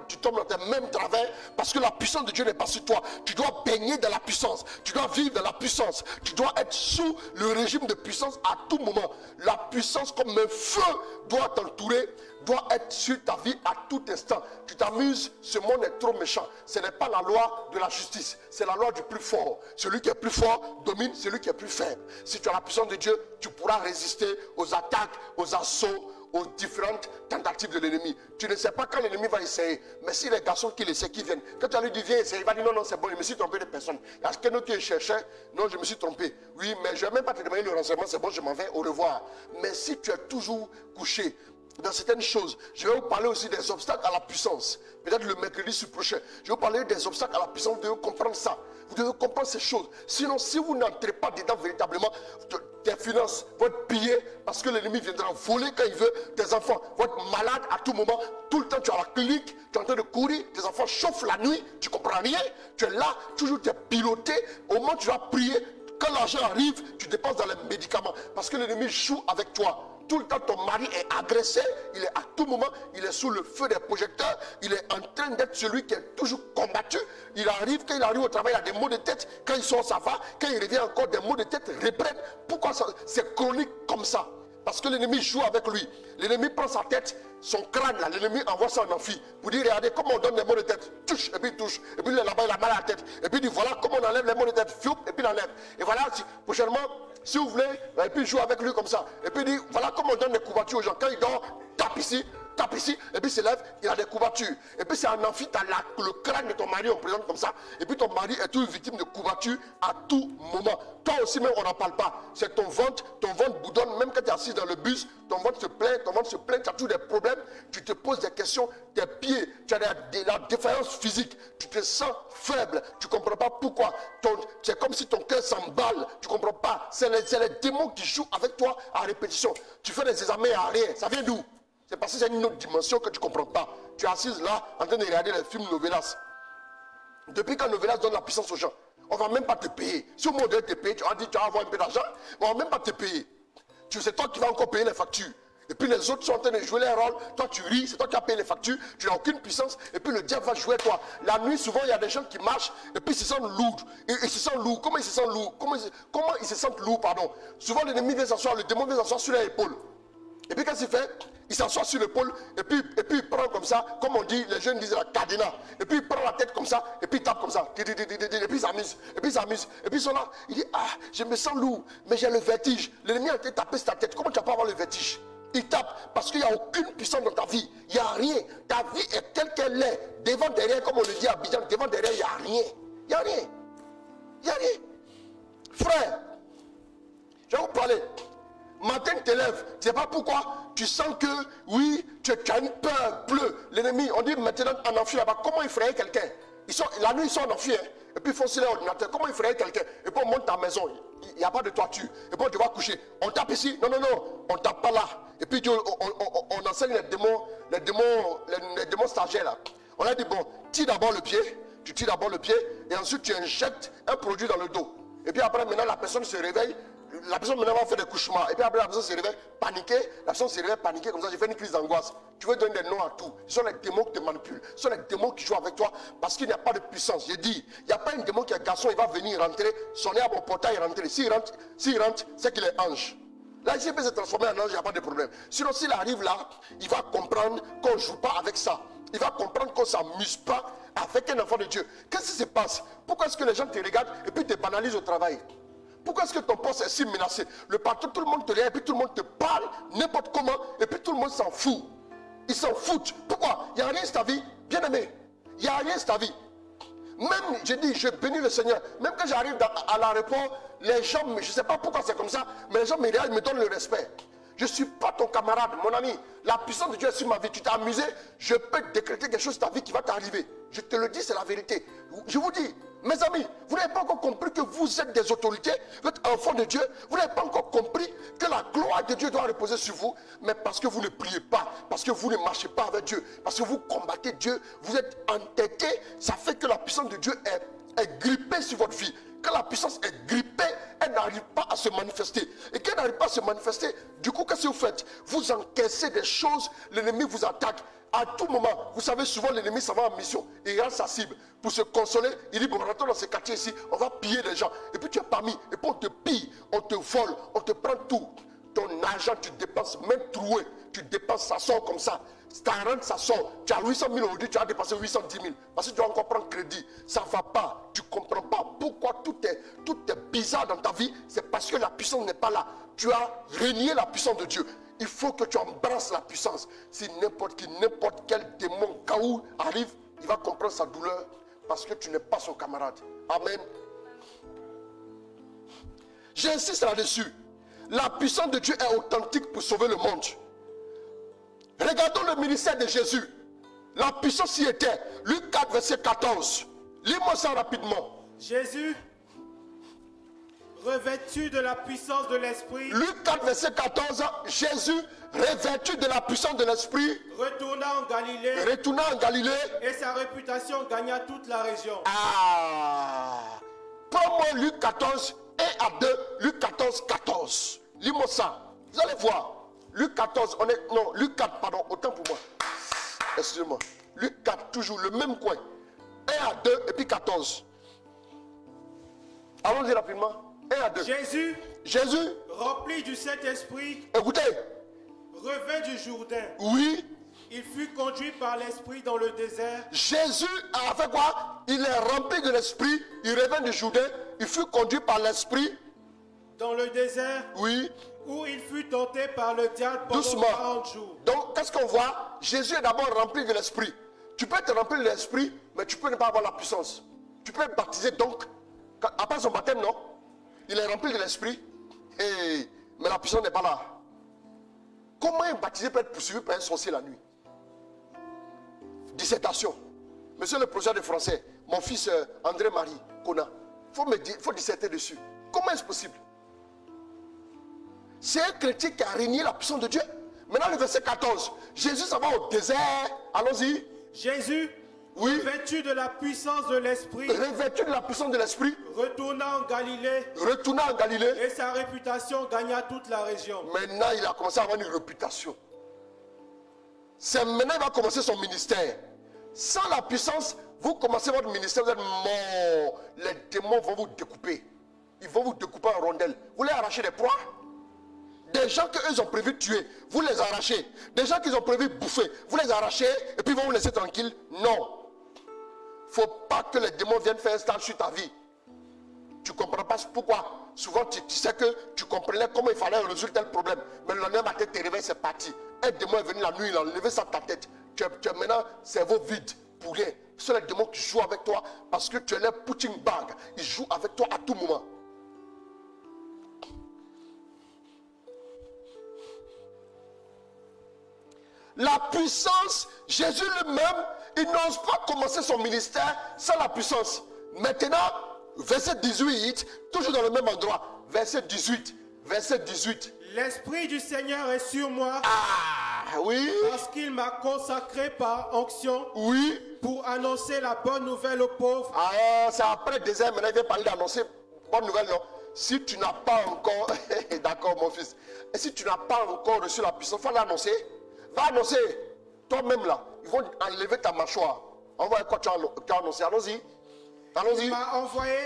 tu tombes dans tes mêmes travers parce que la puissance de Dieu n'est pas sur toi. Tu dois baigner dans la puissance. Tu dois vivre dans la puissance. Tu dois être sous le régime de puissance à tout moment. La puissance comme un feu doit t'entourer, doit être sur ta vie à tout instant. Tu t'amuses, ce monde est trop méchant. Ce n'est pas la loi de la justice, c'est la loi du plus fort. Celui qui est plus fort domine celui qui est plus faible. Si tu as la puissance de Dieu, tu pourras résister aux attaques, aux assauts, aux différentes tentatives de l'ennemi. Tu ne sais pas quand l'ennemi va essayer. Mais si les garçons qui essaient, qui viennent, quand tu lui dis viens essayer, il va dire non, c'est bon, je me suis trompé de personne. Est-ce que nous qui cherchais? Non, je me suis trompé. Oui, mais je ne vais même pas te demander le renseignement, c'est bon, je m'en vais, au revoir. Mais si tu es toujours couché dans certaines choses, je vais vous parler aussi des obstacles à la puissance. Peut-être le mercredi prochain, je vais vous parler des obstacles à la puissance. Vous devez comprendre ça. Vous devez comprendre ces choses. Sinon, si vous n'entrez pas dedans véritablement, tes finances vont être pillées parce que l'ennemi viendra voler quand il veut. Tes enfants vont être malades à tout moment. Tout le temps, tu es à la clinique, tu es en train de courir. Tes enfants chauffent la nuit, tu ne comprends rien. Tu es là, toujours tu es piloté. Au moment où tu vas prier, quand l'argent arrive, tu dépenses dans les médicaments parce que l'ennemi joue avec toi. Tout le temps, ton mari est agressé, il est à tout moment, il est sous le feu des projecteurs, il est en train d'être celui qui est toujours combattu. Il arrive, quand il arrive au travail, il a des maux de tête. Quand il sort, ça va. Quand il revient encore, des maux de tête reprennent. Pourquoi c'est chronique comme ça? Parce que l'ennemi joue avec lui. L'ennemi prend sa tête, son crâne là, l'ennemi envoie ça en amphi. Pour dire, regardez comment on donne des maux de tête. Touche, et puis il touche. Et puis là-bas, il a mal à la tête. Et puis il dit, voilà comment on enlève les maux de tête. Fioup, et puis il enlève. Et voilà, prochainement, si vous voulez, et puis il joue avec lui comme ça. Et puis il dit, voilà comment on donne des couvertures aux gens. Quand il dort, tape ici, et puis il se lève, il a des couvertures. Et puis c'est un amphi, tu as le crâne de ton mari, on présente comme ça. Et puis ton mari est toujours victime de couverture à tout moment. Toi aussi même, on n'en parle pas. C'est ton ventre boudonne, même quand tu es assis dans le bus, ton ventre se plaint, tu as tous des problèmes, tu te poses des questions, tes pieds, tu as de la défaillance physique, tu te sens faible, tu ne comprends pas pourquoi. C'est comme si ton cœur s'emballe, tu ne comprends pas. C'est les démons qui jouent avec toi à répétition. Tu fais des examens à rien, ça vient d'où? C'est parce que c'est une autre dimension que tu ne comprends pas. Tu es assise là, en train de regarder les films Novelas. Depuis quand Novelas donne la puissance aux gens, on ne va même pas te payer. Si au moment de te payer, tu as dit tu vas avoir un peu d'argent, mais on ne va même pas te payer. C'est toi qui vas encore payer les factures. Et puis les autres sont en train de jouer les rôles. Toi tu ris, c'est toi qui as payé les factures. Tu n'as aucune puissance. Et puis le diable va jouer toi. La nuit, souvent, il y a des gens qui marchent et puis ils se sentent lourds. Ils se sentent lourds. Comment ils se sentent lourds? Comment ils se sentent lourds, pardon? Souvent l'ennemi vient s'asseoir, le démon vient s'asseoir sur les épaules. Et puis qu'est-ce qu'il fait? Il s'assoit sur l'épaule et puis il prend comme ça, comme on dit, les jeunes disent la cadena. Et puis il prend la tête comme ça et puis il tape comme ça. Et puis il s'amuse. Et puis ils sont là, il dit, ah, je me sens lourd, mais j'ai le vertige. L'ennemi a été tapé sur ta tête. Comment tu vas pas avoir le vertige? Il tape parce qu'il n'y a aucune puissance dans ta vie. Il n'y a rien. Ta vie est telle qu'elle est. Devant, derrière, comme on le dit à Abidjan, devant, derrière, il n'y a rien. Il n'y a rien. Il n'y a rien. Frère, je vais vous parler. Matin, tu te lèves, tu ne sais pas pourquoi, tu sens que, oui, tu as une peur bleue. L'ennemi, on dit maintenant en amphi là-bas, comment effrayer quelqu'un? La nuit, ils sont en amphi, hein, et puis ils font sur l'ordinateur, comment effrayer quelqu'un? Et puis on monte ta maison, il n'y a pas de toiture, et puis on te va coucher. On tape ici, non, on ne tape pas là. Et puis on enseigne les démons stagiaires là. On a dit, bon, tire d'abord le pied, et ensuite tu injectes un produit dans le dos. Et puis après, maintenant, la personne se réveille. La personne maintenant va faire des couchements. Et puis après, la personne se réveille paniquée. La personne se réveille paniquée comme ça. J'ai fait une crise d'angoisse. Tu veux donner des noms à tout. Ce sont les démons qui te manipulent. Ce sont les démons qui jouent avec toi parce qu'il n'y a pas de puissance. J'ai dit, il n'y a pas un démon qui est garçon. Il va venir rentrer, sonner à mon portail et rentrer. S'il rentre, c'est qu'il est ange. Là, s'il peut se transformer en ange, il n'y a pas de problème. Sinon, s'il arrive là, il va comprendre qu'on ne joue pas avec ça. Il va comprendre qu'on ne s'amuse pas avec un enfant de Dieu. Qu'est-ce qui se passe? Pourquoi est-ce que les gens te regardent et puis te banalisent au travail? Pourquoi est-ce que ton poste est si menacé? Le patron, tout le monde te regarde et puis tout le monde te parle n'importe comment et puis tout le monde s'en fout. Ils s'en foutent. Pourquoi? Il n'y a rien sur ta vie. Bien aimé, il n'y a rien sur ta vie. Même, j'ai dit, je bénis le Seigneur. Même quand j'arrive à l'aéroport, les gens, je ne sais pas pourquoi c'est comme ça, mais les gens me regardent, me donnent le respect. Je ne suis pas ton camarade, mon ami. La puissance de Dieu est sur ma vie. Tu t'es amusé, je peux décréter quelque chose sur ta vie qui va t'arriver. Je te le dis, c'est la vérité. Je vous dis, mes amis, vous n'avez pas encore compris que vous êtes des autorités, vous êtes enfants de Dieu. Vous n'avez pas encore compris que la gloire de Dieu doit reposer sur vous. Mais parce que vous ne priez pas, parce que vous ne marchez pas avec Dieu, parce que vous combattez Dieu, vous êtes entêté, ça fait que la puissance de Dieu est grippée sur votre vie. Quand la puissance est grippée, elle n'arrive pas à se manifester. Et qu'elle n'arrive pas à se manifester, du coup, qu'est-ce que vous faites? Vous encaissez des choses, l'ennemi vous attaque. À tout moment, vous savez, souvent l'ennemi s'en va en mission et il rend sa cible. Pour se consoler, il dit, bon, rentrons dans ce quartier ici, on va piller les gens. Et puis tu es parmi, et puis on te pille, on te vole, on te prend tout. Ton argent, tu dépenses, même troué, tu dépenses, ça sort comme ça. Ta rente, ça sort. Tu as 800 000 aujourd'hui, tu as dépassé 810 000. Parce que tu dois encore prendre crédit. Ça ne va pas. Tu ne comprends pas pourquoi tout est bizarre dans ta vie. C'est parce que la puissance n'est pas là. Tu as renié la puissance de Dieu. Il faut que tu embrasses la puissance. Si n'importe quel démon Kaou arrive, il va comprendre sa douleur parce que tu n'es pas son camarade. Amen. J'insiste là-dessus. La puissance de Dieu est authentique pour sauver le monde. Regardons le ministère de Jésus. La puissance y était. Luc 4, verset 14. Lis-moi ça rapidement. Jésus, revêtu de la puissance de l'Esprit. Luc 4, verset 14. Jésus, revêtu de la puissance de l'Esprit, retourna en Galilée. Et sa réputation gagna toute la région. Prends-moi Luc 14, 1 à 2. Luc 14, 14. Lis-moi ça. Vous allez voir. Luc 14, Luc 4, pardon, autant pour moi. Excusez-moi. Luc 4, toujours le même coin. 1 à 2 et puis 14. Allons-y rapidement. 1 à 2. Jésus, rempli du Saint-Esprit, écoutez, revint du Jourdain. Oui. Il fut conduit par l'Esprit dans le désert. Jésus a fait quoi? Il est rempli de l'Esprit, il revint du Jourdain, il fut conduit par l'Esprit. Dans le désert. Oui. Où il fut tenté par le diable pendant 40 jours. Donc, qu'est-ce qu'on voit? Jésus est d'abord rempli de l'Esprit. Tu peux être rempli de l'Esprit, mais tu peux ne pas avoir la puissance. Tu peux être baptisé donc, après son baptême, non? Il est rempli de l'Esprit, mais la puissance n'est pas là. Comment un baptisé peut être poursuivi par un sorcier la nuit? Dissertation. Monsieur le professeur de français, mon fils André-Marie Kona, il faut disserter dessus. Comment est-ce possible? C'est un chrétien qui a régné la puissance de Dieu. Maintenant le verset 14. Jésus s'en va au désert. Allons-y. Jésus, oui, revêtu de la puissance de l'Esprit. Revêtu de la puissance de l'Esprit. Retourna en Galilée. Et sa réputation gagna toute la région. Maintenant il a commencé à avoir une réputation. C'est maintenant il va commencer son ministère. Sans la puissance, vous commencez votre ministère, vous êtes mort. Les démons vont vous découper. Ils vont vous découper en rondelles. Vous voulez arracher des proies? Des gens qu'eux ont prévu tuer, vous les arrachez. Des gens qu'ils ont prévu bouffer, vous les arrachez et puis ils vont vous laisser tranquille. Non. Il ne faut pas que les démons viennent faire un stage sur ta vie. Tu ne comprends pas pourquoi. Souvent tu sais que tu comprenais comment il fallait résoudre tel problème. Mais le lendemain matin, tu te réveilles, c'est parti. Un démon est venu la nuit, il a enlevé ça de ta tête. Tu as maintenant cerveau vide pour rien. Ce sont les démons qui jouent avec toi parce que tu es leur punching bag. Ils jouent avec toi à tout moment. La puissance, Jésus lui-même, il n'ose pas commencer son ministère sans la puissance. Maintenant, verset 18, toujours dans le même endroit. Verset 18. L'Esprit du Seigneur est sur moi. Oui. Parce qu'il m'a consacré par onction. Oui. Pour annoncer la bonne nouvelle aux pauvres. C'est après le désert, maintenant il vient parler d'annoncer bonne nouvelle, non? si tu n'as pas encore, d'accord mon fils, et si tu n'as pas encore reçu la puissance, il faut l'annoncer. Va annoncer, toi-même là, ils vont enlever ta mâchoire. Envoie quoi tu as annoncé, allons-y. Allons-y. Il m'a envoyé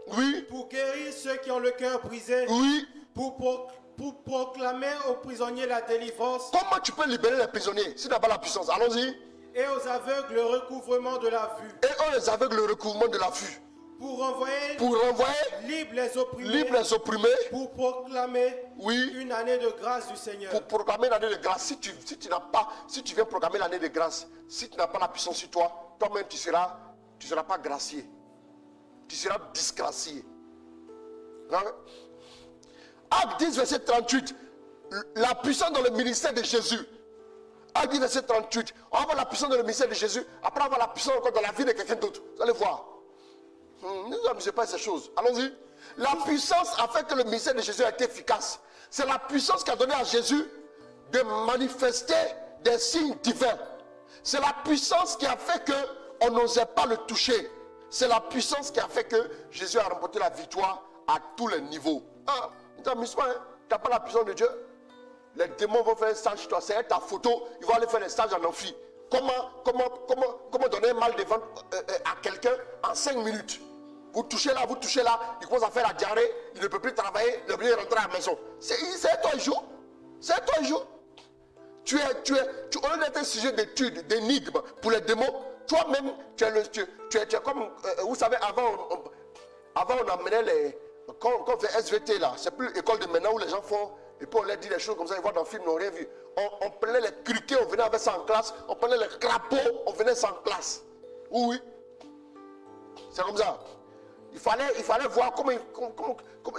Oui. pour guérir ceux qui ont le cœur brisé. Oui. Pour proclamer aux prisonniers la délivrance. Comment tu peux libérer les prisonniers si tu n'as pas la puissance? Allons-y. Et aux aveugles le recouvrement de la vue. Et aux aveugles le recouvrement de la vue. Pour renvoyer libres les opprimés. Pour proclamer oui, une année de grâce du Seigneur. Pour proclamer l'année de grâce. Si tu viens proclamer l'année de grâce, si tu n'as pas la puissance sur toi, toi-même tu seras pas gracié. Tu seras disgracié. Acte 10, verset 38. La puissance dans le ministère de Jésus. Acte 10, verset 38. On va voir la puissance dans le ministère de Jésus. Après, on va voir la puissance encore dans la vie de quelqu'un d'autre. Vous allez voir. Ne nous amusez pas à ces choses. Allons-y. La puissance a fait que le ministère de Jésus a été efficace. C'est la puissance qui a donné à Jésus de manifester des signes divins. C'est la puissance qui a fait qu'on n'osait pas le toucher. C'est la puissance qui a fait que Jésus a remporté la victoire à tous les niveaux. Ah, ne t'amuse pas, hein? Tu n'as pas la puissance de Dieu. Les démons vont faire un stage sur toi. C'est ta photo. Ils vont aller faire des stages en amphi. Comment donner un mal de ventre à quelqu'un en 5 minutes? Vous touchez là, il commence à faire la diarrhée, il ne peut plus travailler, il ne peut plus rentrer à la maison. C'est toi il joue. C'est toi il joue. Tu au lieu d'être un sujet d'étude, d'énigme pour les démons, toi-même, tu es comme, vous savez, avant on amenait les, quand on fait SVT là, c'est plus l'école de maintenant où les gens font, et puis on leur dit des choses comme ça, ils voient dans le film, ils n'ont rien vu. On prenait les criquets, on venait avec ça en classe, on prenait les crapauds, on venait ça en classe. Oui. C'est comme ça. Il fallait voir comment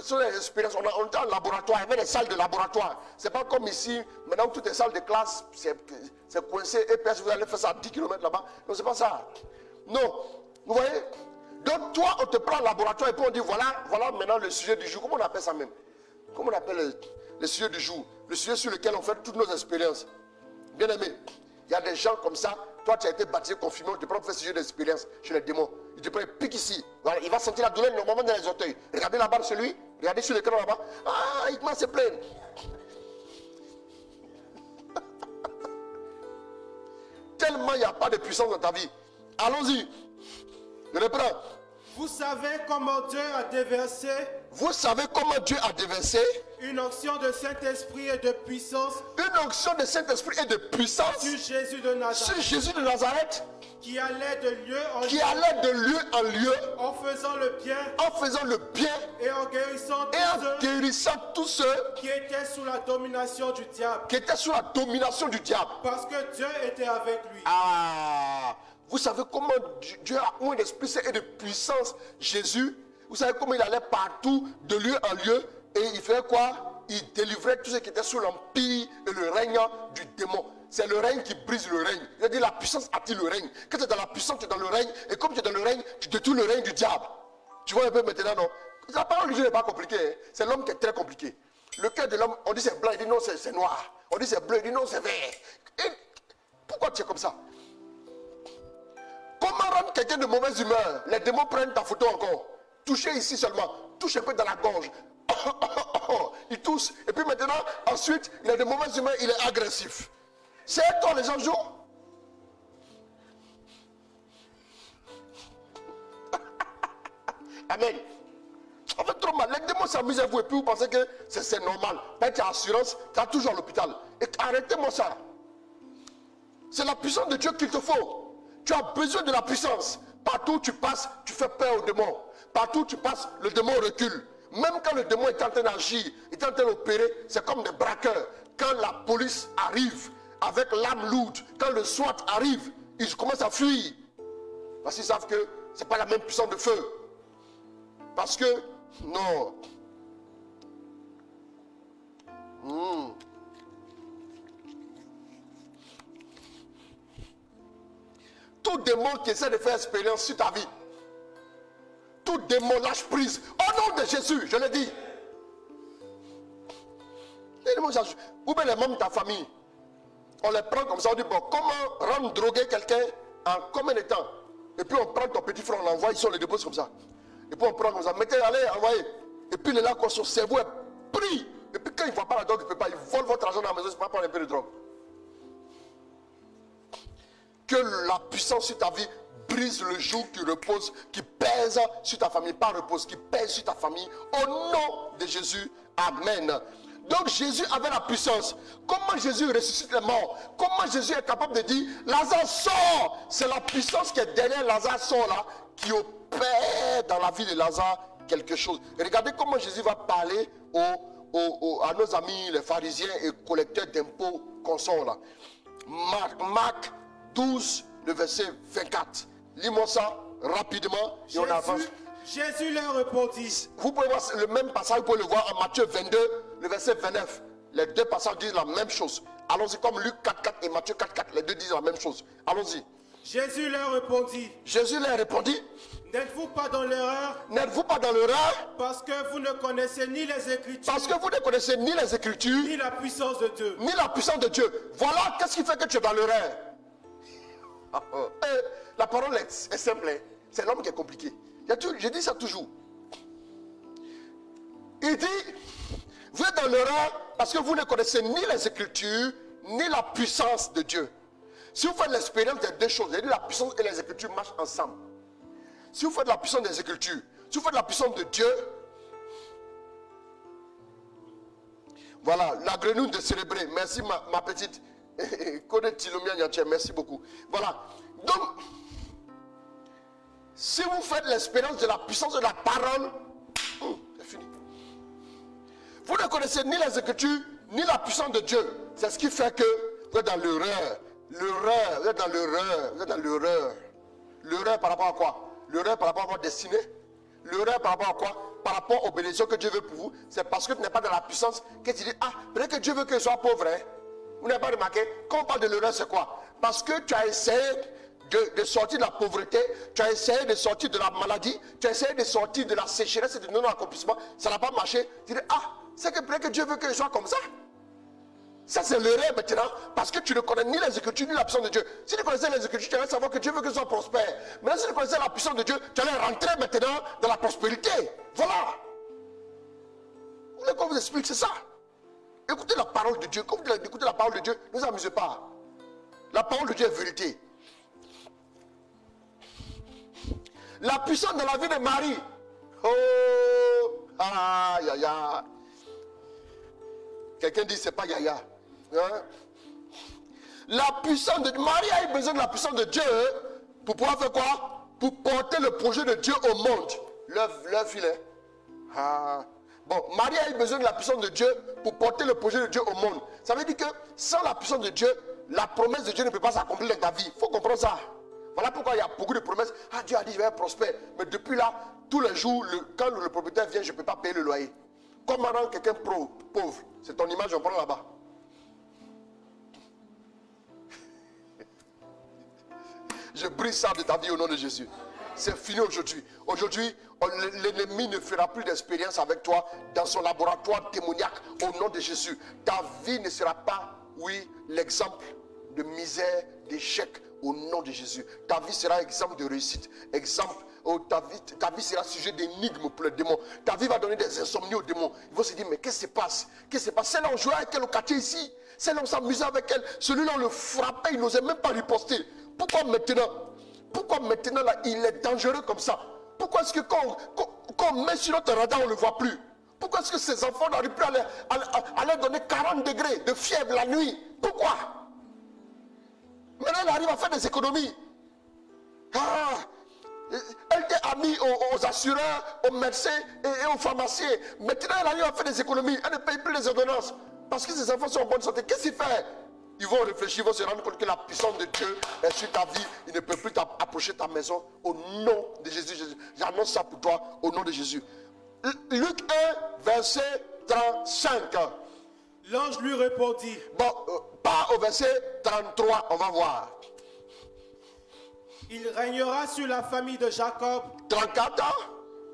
sont les expériences. On était en laboratoire, il y avait des salles de laboratoire. C'est pas comme ici, maintenant toutes les salles de classe, c'est coincé, et puis vous allez faire ça à 10 km là-bas. Non, c'est pas ça. Non, vous voyez? Donc toi, on te prend en laboratoire et puis on dit, voilà maintenant le sujet du jour. Comment on appelle ça même? Comment on appelle le sujet du jour? Le sujet sur lequel on fait toutes nos expériences. Bien aimé, il y a des gens comme ça. Toi, tu as été baptisé, confirmé, on te prend pour faire sujet d'expérience chez les démons. Il te prend, pique ici. Voilà, il va sentir la douleur normalement dans les orteils. Regardez là-bas sur lui, regardez sur l'écran là-bas. Ah, il commence à se plaindre. Tellement il n'y a pas de puissance dans ta vie. Allons-y. Je reprends. Vous savez comment Dieu a déversé. Vous savez comment Dieu a déversé une onction de Saint-Esprit et de puissance. Une onction de Saint-Esprit et de puissance sur Jésus de Nazareth. Sur Jésus de Nazareth. Qui allait de lieu en lieu. Qui allait de lieu en lieu. En faisant le bien. En faisant le bien. Et en guérissant tous ceux qui étaient sous la domination du diable. Qui étaient sous la domination du diable. Parce que Dieu était avec lui. Ah, vous savez comment Dieu a un esprit et de puissance. Jésus, vous savez comment il allait partout, de lieu en lieu. Et il faisait quoi? Il délivrait tous ceux qui étaient sous l'empire et le règne du démon. C'est le règne qui brise le règne. Il a dit la puissance attire le règne. Quand tu es dans la puissance, tu es dans le règne. Et comme tu es dans le règne, tu détruis le règne du diable. Tu vois un peu maintenant, non? La parole de Dieu n'est pas compliquée. Hein? C'est l'homme qui est très compliqué. Le cœur de l'homme, on dit c'est blanc, il dit non, c'est noir. On dit c'est bleu, il dit non, c'est vert. Et pourquoi tu es comme ça? Comment rendre quelqu'un de mauvaise humeur? Les démons prennent ta photo encore. Touchez ici seulement. Touche un peu dans la gorge. Il tousse. Et puis maintenant, ensuite, il a de mauvaises humeurs, il est agressif. C'est toi les gens jouent. Amen. On fait trop mal. Les démons s'amusent à vous et puis vous pensez que c'est normal. Quand tu as assurance, tu as toujours à l'hôpital. Et arrêtez-moi ça. C'est la puissance de Dieu qu'il te faut. Tu as besoin de la puissance. Partout où tu passes, tu fais peur au démon. Partout où tu passes, le démon recule. Même quand le démon est en train d'agir, il est en train d'opérer, c'est comme des braqueurs. Quand la police arrive avec l'arme lourde, quand le SWAT arrive, ils commencent à fuir. Parce qu'ils savent que ce n'est pas la même puissance de feu. Parce que, non. Tout démon qui essaie de faire expérience sur ta vie, tout démon lâche prise. Au nom de Jésus, je le dis. Ou bien les membres de ta famille, on les prend comme ça, on dit, bon, comment rendre droguer quelqu'un en combien de temps? Et puis on prend ton petit frère, on l'envoie ici, on le dépose comme ça. Et puis on prend comme ça, mettez, allez, envoyez. Et puis il est là quand son cerveau est pris. Et puis quand il ne voit pas la drogue, il ne peut pas. Il vole votre argent dans la maison, il ne peut pas prendre un peu de drogue. Que la puissance sur ta vie brise le joug qui repose, qui pèse sur ta famille. Pas repose, qui pèse sur ta famille. Au nom de Jésus. Amen. Donc Jésus avait la puissance. Comment Jésus ressuscite les morts? Comment Jésus est capable de dire Lazare sort? C'est la puissance qui est derrière Lazare sort là, qui opère dans la vie de Lazare quelque chose. Et regardez comment Jésus va parler à nos amis les pharisiens et collecteurs d'impôts qu'on sont là. Marc 12, le verset 24. Lis-moi ça rapidement et on avance. Jésus leur répondit. Vous pouvez voir le même passage, vous pouvez le voir en Matthieu 22, le verset 29. Les deux passages disent la même chose. Allons-y comme Luc 4.4 et Matthieu 4.4. Les deux disent la même chose. Allons-y. Jésus leur répondit. Jésus leur répondit. N'êtes-vous pas dans l'erreur? N'êtes-vous pas dans l'erreur? Parce que vous ne connaissez ni les Écritures. Parce que vous ne connaissez ni les Écritures. Ni la puissance de Dieu. Ni la puissance de Dieu. Voilà qu'est-ce qui fait que tu es dans l'erreur. La parole est simple. Hein? C'est l'homme qui est compliqué. Je dis ça toujours. Il dit, vous êtes dans l'erreur parce que vous ne connaissez ni les Écritures, ni la puissance de Dieu. Si vous faites l'expérience des deux choses, la puissance et les Écritures marchent ensemble. Si vous faites la puissance des Écritures, si vous faites la puissance de Dieu, voilà, la grenouille de célébrer. Merci ma petite. Merci beaucoup. Voilà. Donc, si vous faites l'expérience de la puissance de la parole, c'est fini. Vous ne connaissez ni les Écritures, ni la puissance de Dieu. C'est ce qui fait que vous êtes dans l'erreur. Vous êtes dans l'erreur. Vous êtes dans l'erreur. L'erreur par rapport à quoi? L'erreur par rapport à votre destinée. L'erreur par rapport à quoi? Par rapport aux bénédictions que Dieu veut pour vous. C'est parce que tu n'es pas dans la puissance que tu dis, peut-être que Dieu veut que je sois pauvre. Hein? Vous n'avez pas remarqué? Quand on parle de l'erreur, c'est quoi? Parce que tu as essayé de sortir de la pauvreté, tu as essayé de sortir de la maladie, tu as essayé de sortir de la sécheresse et de non-accomplissement, ça n'a pas marché. Tu dis, c'est que peut-être que Dieu veut que je sois comme ça. Ça c'est l'erreur maintenant, parce que tu ne connais ni les Écritures ni la puissance de Dieu. Si tu connaissais les Écritures, tu allais savoir que Dieu veut que je sois prospère. Mais si tu connaissais la puissance de Dieu, tu allais rentrer maintenant dans la prospérité. Voilà. Vous voulez qu'on vous explique, c'est ça. Écoutez la parole de Dieu. Quand vous écoutez la parole de Dieu, ne vous amusez pas. La parole de Dieu est vérité. La puissance de la vie de Marie. Oh, yaya. Quelqu'un dit c'est pas yaya. Hein? La puissance de Marie a eu besoin de la puissance de Dieu pour pouvoir faire quoi? Pour porter le projet de Dieu au monde. Leur filet. Bon, Marie a eu besoin de la puissance de Dieu pour porter le projet de Dieu au monde. Ça veut dire que sans la puissance de Dieu, la promesse de Dieu ne peut pas s'accomplir dans ta vie. Il faut comprendre ça. Voilà pourquoi il y a beaucoup de promesses. Dieu a dit je vais être prospère. Mais depuis là, tous les jours, quand le propriétaire vient, je ne peux pas payer le loyer. Comment rendre quelqu'un pauvre? C'est ton image, on prend là-bas. Je brise ça de ta vie au nom de Jésus. C'est fini aujourd'hui. Aujourd'hui, l'ennemi ne fera plus d'expérience avec toi dans son laboratoire démoniaque au nom de Jésus. Ta vie ne sera pas, l'exemple de misère, d'échec au nom de Jésus. Ta vie sera exemple de réussite. Exemple, ta vie sera sujet d'énigmes pour les démons. Ta vie va donner des insomnies aux démons. Ils vont se dire, mais qu'est-ce qui se passe? Qu'est-ce qui se passe? Celle-là, on jouait avec elle au quartier ici. Celle-là, on s'amusait avec elle. Celui-là, on le frappait, il n'osait même pas riposter. Pourquoi maintenant là, il est dangereux comme ça? Pourquoi est-ce que quand on met sur notre radar, on ne le voit plus? Pourquoi est-ce que ces enfants n'arrivent plus à leur donner 40 degrés de fièvre la nuit? Pourquoi? Maintenant, elle arrive à faire des économies. Elle était amie aux assureurs, aux médecins et aux pharmaciens. Maintenant, elle arrive à faire des économies. Elle ne paye plus les ordonnances. Parce que ses enfants sont en bonne santé. Qu'est-ce qu'il fait? Ils vont réfléchir, ils vont se rendre compte que la puissance de Dieu est sur ta vie. Il ne peut plus approcher ta maison au nom de Jésus. J'annonce ça pour toi au nom de Jésus. Luc 1, verset 35. L'ange lui répondit. Bon, pas au verset 33, on va voir. Il régnera sur la famille de Jacob. 34 ans.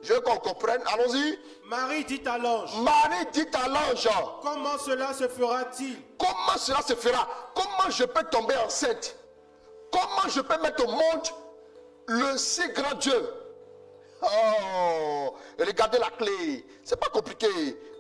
Je veux qu'on comprenne. Allons-y. Marie dit à l'ange. Marie dit à l'ange. Comment cela se fera-t-il? Comment cela se fera? Comment je peux tomber enceinte? Comment je peux mettre au monde le si grand Dieu? Oh, regardez la clé. C'est pas compliqué.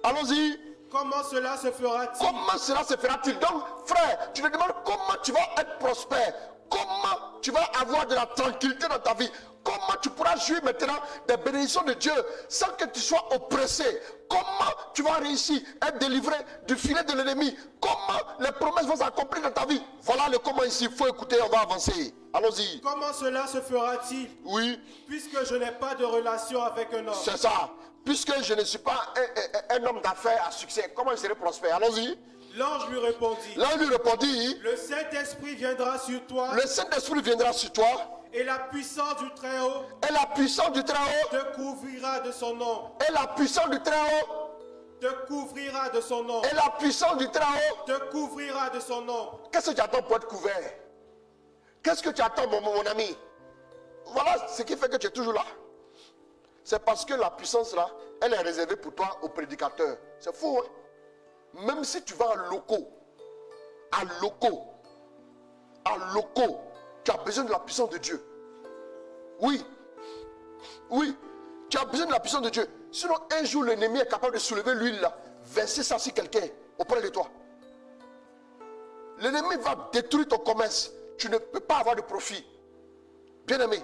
Allons-y. Comment cela se fera-t-il? Comment cela se fera-t-il? Donc, frère, tu te demandes comment tu vas être prospère. Comment tu vas avoir de la tranquillité dans ta vie. Comment tu pourras jouir maintenant des bénédictions de Dieu sans que tu sois oppressé. Comment tu vas réussir à être délivré du filet de l'ennemi. Comment les promesses vont s'accomplir dans ta vie. Voilà le comment ici. Il faut écouter, on va avancer. Allons-y. Comment cela se fera-t-il? Oui. Puisque je n'ai pas de relation avec un homme. C'est ça. Puisque je ne suis pas un homme d'affaires à succès, comment je serai prospère? Allons-y. L'ange lui répondit. L'ange lui répondit. Le Saint-Esprit viendra sur toi. Le Saint-Esprit viendra sur toi. Et la puissance du Très-Haut Et la puissance du Très-Haut. te couvrira de son nom. Et la puissance du Très-Haut. Te couvrira de son nom. Et la puissance du Très-Haut. Te couvrira de son nom. Qu'est-ce que tu attends pour être couvert? Qu'est-ce que tu attends, mon ami? Voilà ce qui fait que tu es toujours là. C'est parce que la puissance là, elle est réservée pour toi au prédicateur. C'est fou, hein? Même si tu vas à locaux, tu as besoin de la puissance de Dieu. Oui, tu as besoin de la puissance de Dieu. Sinon, un jour, l'ennemi est capable de soulever l'huile là, verser ça sur quelqu'un auprès de toi. L'ennemi va détruire ton commerce. Tu ne peux pas avoir de profit. Bien aimé,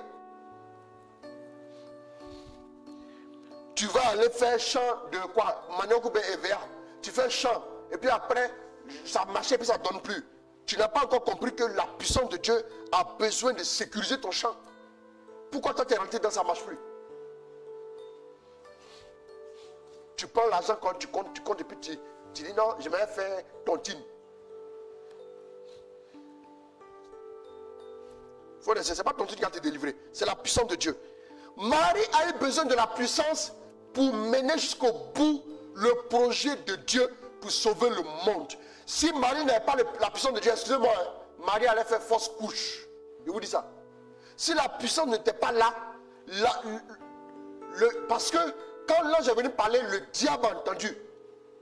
tu vas aller faire chant de quoi? Maniokoube et Vea. Tu fais chant et puis après ça marche et puis ça ne donne plus. Tu n'as pas encore compris que la puissance de Dieu a besoin de sécuriser ton champ. Pourquoi toi tu es rentré dans ça ne marche plus? Tu prends l'argent quand tu comptes et puis tu dis non, je vais faire tontine. Ce n'est pas tontine qui va te délivrer, c'est la puissance de Dieu. Marie a eu besoin de la puissance pour mener jusqu'au bout le projet de Dieu pour sauver le monde. Si Marie n'avait pas la puissance de Dieu, excusez-moi, hein, Marie allait faire fausse couche. Je vous dis ça. Si la puissance n'était pas là, parce que quand l'ange est venu parler, le diable a entendu.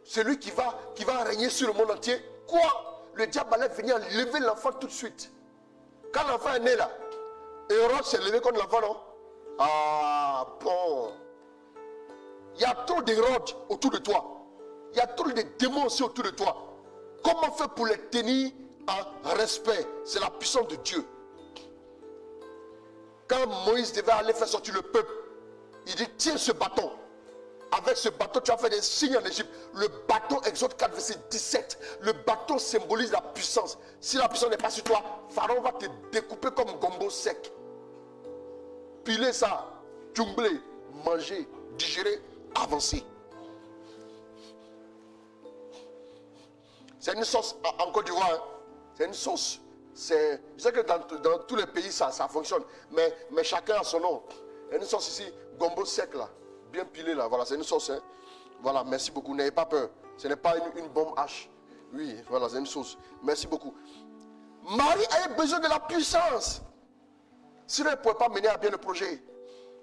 Celui qui va régner sur le monde entier. Quoi? Le diable allait venir lever l'enfant tout de suite. Quand l'enfant est né là, Hérode s'est levé contre l'enfant, non? Ah bon. Il y a trop d'Hérode autour de toi. Il y a trop de démons aussi autour de toi. Comment faire pour les tenir en respect? C'est la puissance de Dieu. Quand Moïse devait aller faire sortir le peuple, il dit tiens ce bâton. Avec ce bâton, tu as fait des signes en Égypte. Le bâton, Exode 4, verset 17. Le bâton symbolise la puissance. Si la puissance n'est pas sur toi, Pharaon va te découper comme gombo sec. Piler ça, jungler, manger, digérer, avancer. C'est une sauce en Côte d'Ivoire. Hein? C'est une sauce. Je sais que dans tous les pays ça fonctionne. Mais chacun a son nom. Il y a une sauce ici, gombo sec là. Bien pilé là. Voilà, c'est une sauce. Hein? Voilà, merci beaucoup. N'ayez pas peur. Ce n'est pas une bombe H. Oui, voilà, c'est une sauce. Merci beaucoup. Marie a eu besoin de la puissance. Sinon, elle ne pouvait pas mener à bien le projet.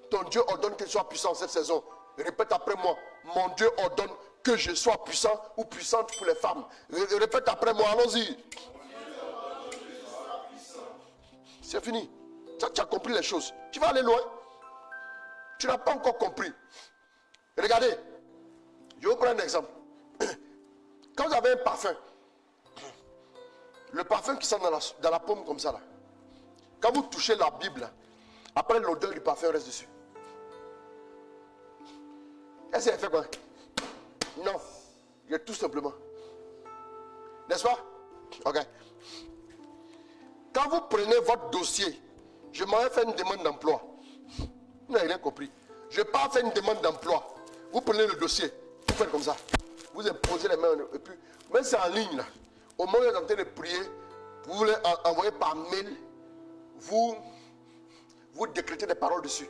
Ton Dieu ordonne que tu sois puissant cette saison. Répète après moi. Mon Dieu ordonne que je sois puissant ou puissante pour les femmes. Répète après moi. Allons-y. C'est fini. Tu as compris les choses. Tu vas aller loin. Tu n'as pas encore compris. Regardez. Je vais vous prendre un exemple. Quand vous avez un parfum, le parfum qui sent dans la paume comme ça là. Quand vous touchez la Bible, après l'odeur du parfum reste dessus. Est-ce qu'elle fait quoi? Non. Il est tout simplement. N'est-ce pas? Ok. Quand vous prenez votre dossier, je m'en vais faire une demande d'emploi. Vous n'avez rien compris. Je pars faire une demande d'emploi. Vous prenez le dossier, vous faites comme ça. Vous imposez les mains, et puis, même c'est en ligne là. Au moment où vous êtes en train de prier, vous voulez envoyer par mail, vous décrétez des paroles dessus.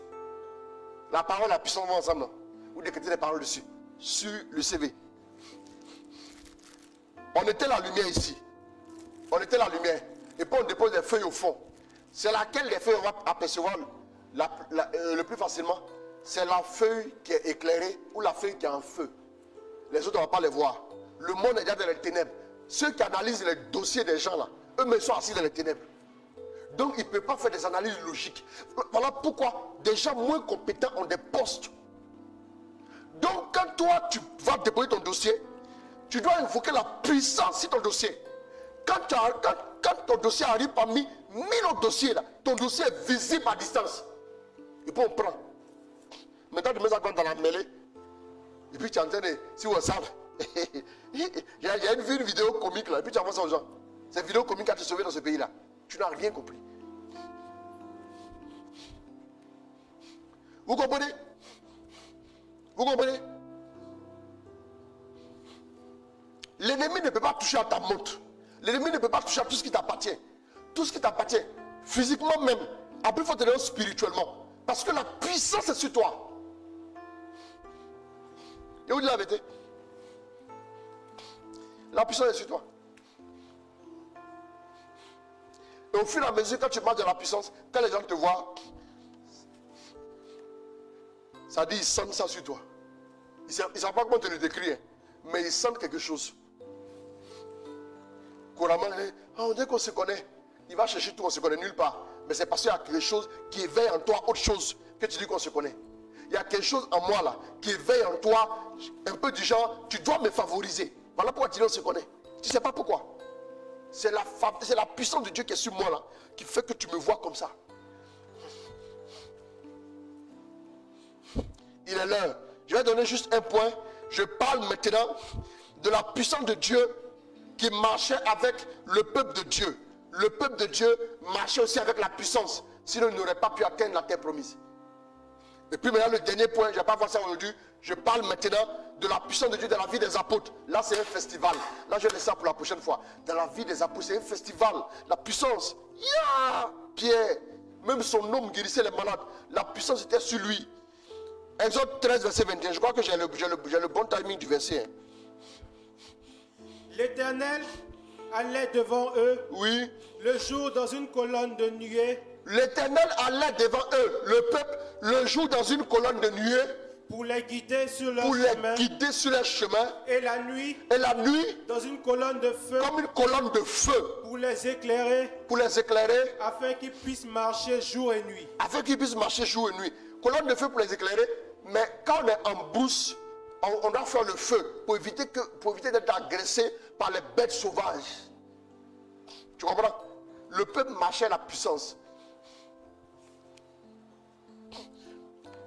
La parole et la puissance vont ensemble. Non? Vous décrétez des paroles dessus. Sur le CV. On était la lumière ici. On était la lumière. Et puis on dépose des feuilles au fond. C'est laquelle des feuilles on va apercevoir le plus facilement? C'est la feuille qui est éclairée ou la feuille qui est en feu. Les autres on ne va pas les voir. Le monde est déjà dans les ténèbres. Ceux qui analysent les dossiers des gens là, eux-mêmes sont assis dans les ténèbres. Donc il ne peut pas faire des analyses logiques. Voilà pourquoi des gens moins compétents ont des postes. Donc quand toi tu vas déposer ton dossier, tu dois invoquer la puissance sur ton dossier. Quand ton dossier arrive parmi 1000 autres dossiers, là, ton dossier est visible à distance. Et puis on prend. Maintenant tu mets ça dans la mêlée. Et puis tu es en train de... Si vous savez, il y a une vidéo comique là. Et puis tu envoies ça aux gens. Cette vidéo comique a te sauvé dans ce pays-là. Tu n'as rien compris. Vous comprenez? Vous comprenez? L'ennemi ne peut pas toucher à ta montre. L'ennemi ne peut pas toucher à tout ce qui t'appartient. Tout ce qui t'appartient, physiquement même, à plus forte raison spirituellement. Parce que la puissance est sur toi. Et vous dites la vérité. La puissance est sur toi. Et au fur et à mesure, quand tu marches dans la puissance, quand les gens te voient, ça dit, ils sentent ça sur toi. Ils ne savent pas comment te le décrire, mais ils sentent quelque chose. Couramment, on dit qu'on se connaît. Il va chercher tout, on se connaît nulle part. Mais c'est parce qu'il y a quelque chose qui éveille en toi autre chose que tu dis qu'on se connaît. Il y a quelque chose en moi là qui éveille en toi un peu du genre, tu dois me favoriser. Voilà pourquoi tu dis on se connaît. Tu ne sais pas pourquoi. C'est la puissance de Dieu qui est sur moi là, qui fait que tu me vois comme ça. Il est l'heure. Je vais donner juste un point. Je parle maintenant de la puissance de Dieu qui marchait avec le peuple de Dieu. Le peuple de Dieu marchait aussi avec la puissance. Sinon, il n'aurait pas pu atteindre la terre promise. Et puis maintenant, le dernier point, je ne vais pas voir ça aujourd'hui. Je parle maintenant de la puissance de Dieu dans la vie des apôtres. Là, c'est un festival. Là, je laisse ça pour la prochaine fois. Dans la vie des apôtres, c'est un festival. La puissance. Yeah! Pierre, même son homme guérissait les malades. La puissance était sur lui. Exode 13, verset 21. Je crois que j'ai le bon timing du verset. L'Éternel allait devant eux. Oui. Le jour dans une colonne de nuée. L'Éternel allait devant eux, le peuple, le jour dans une colonne de nuée. Pour les guider sur leur chemin. Les guider sur leur chemin. Et la nuit. Et la nuit. Dans une colonne de feu. Comme une colonne de feu. Pour les éclairer. Pour les éclairer. Afin qu'ils puissent marcher jour et nuit. Afin qu'ils puissent marcher jour et nuit. Colonne de feu pour les éclairer. Mais quand on est en brousse, on doit faire le feu pour éviter d'être agressé par les bêtes sauvages. Tu comprends? Le peuple marchait à la puissance.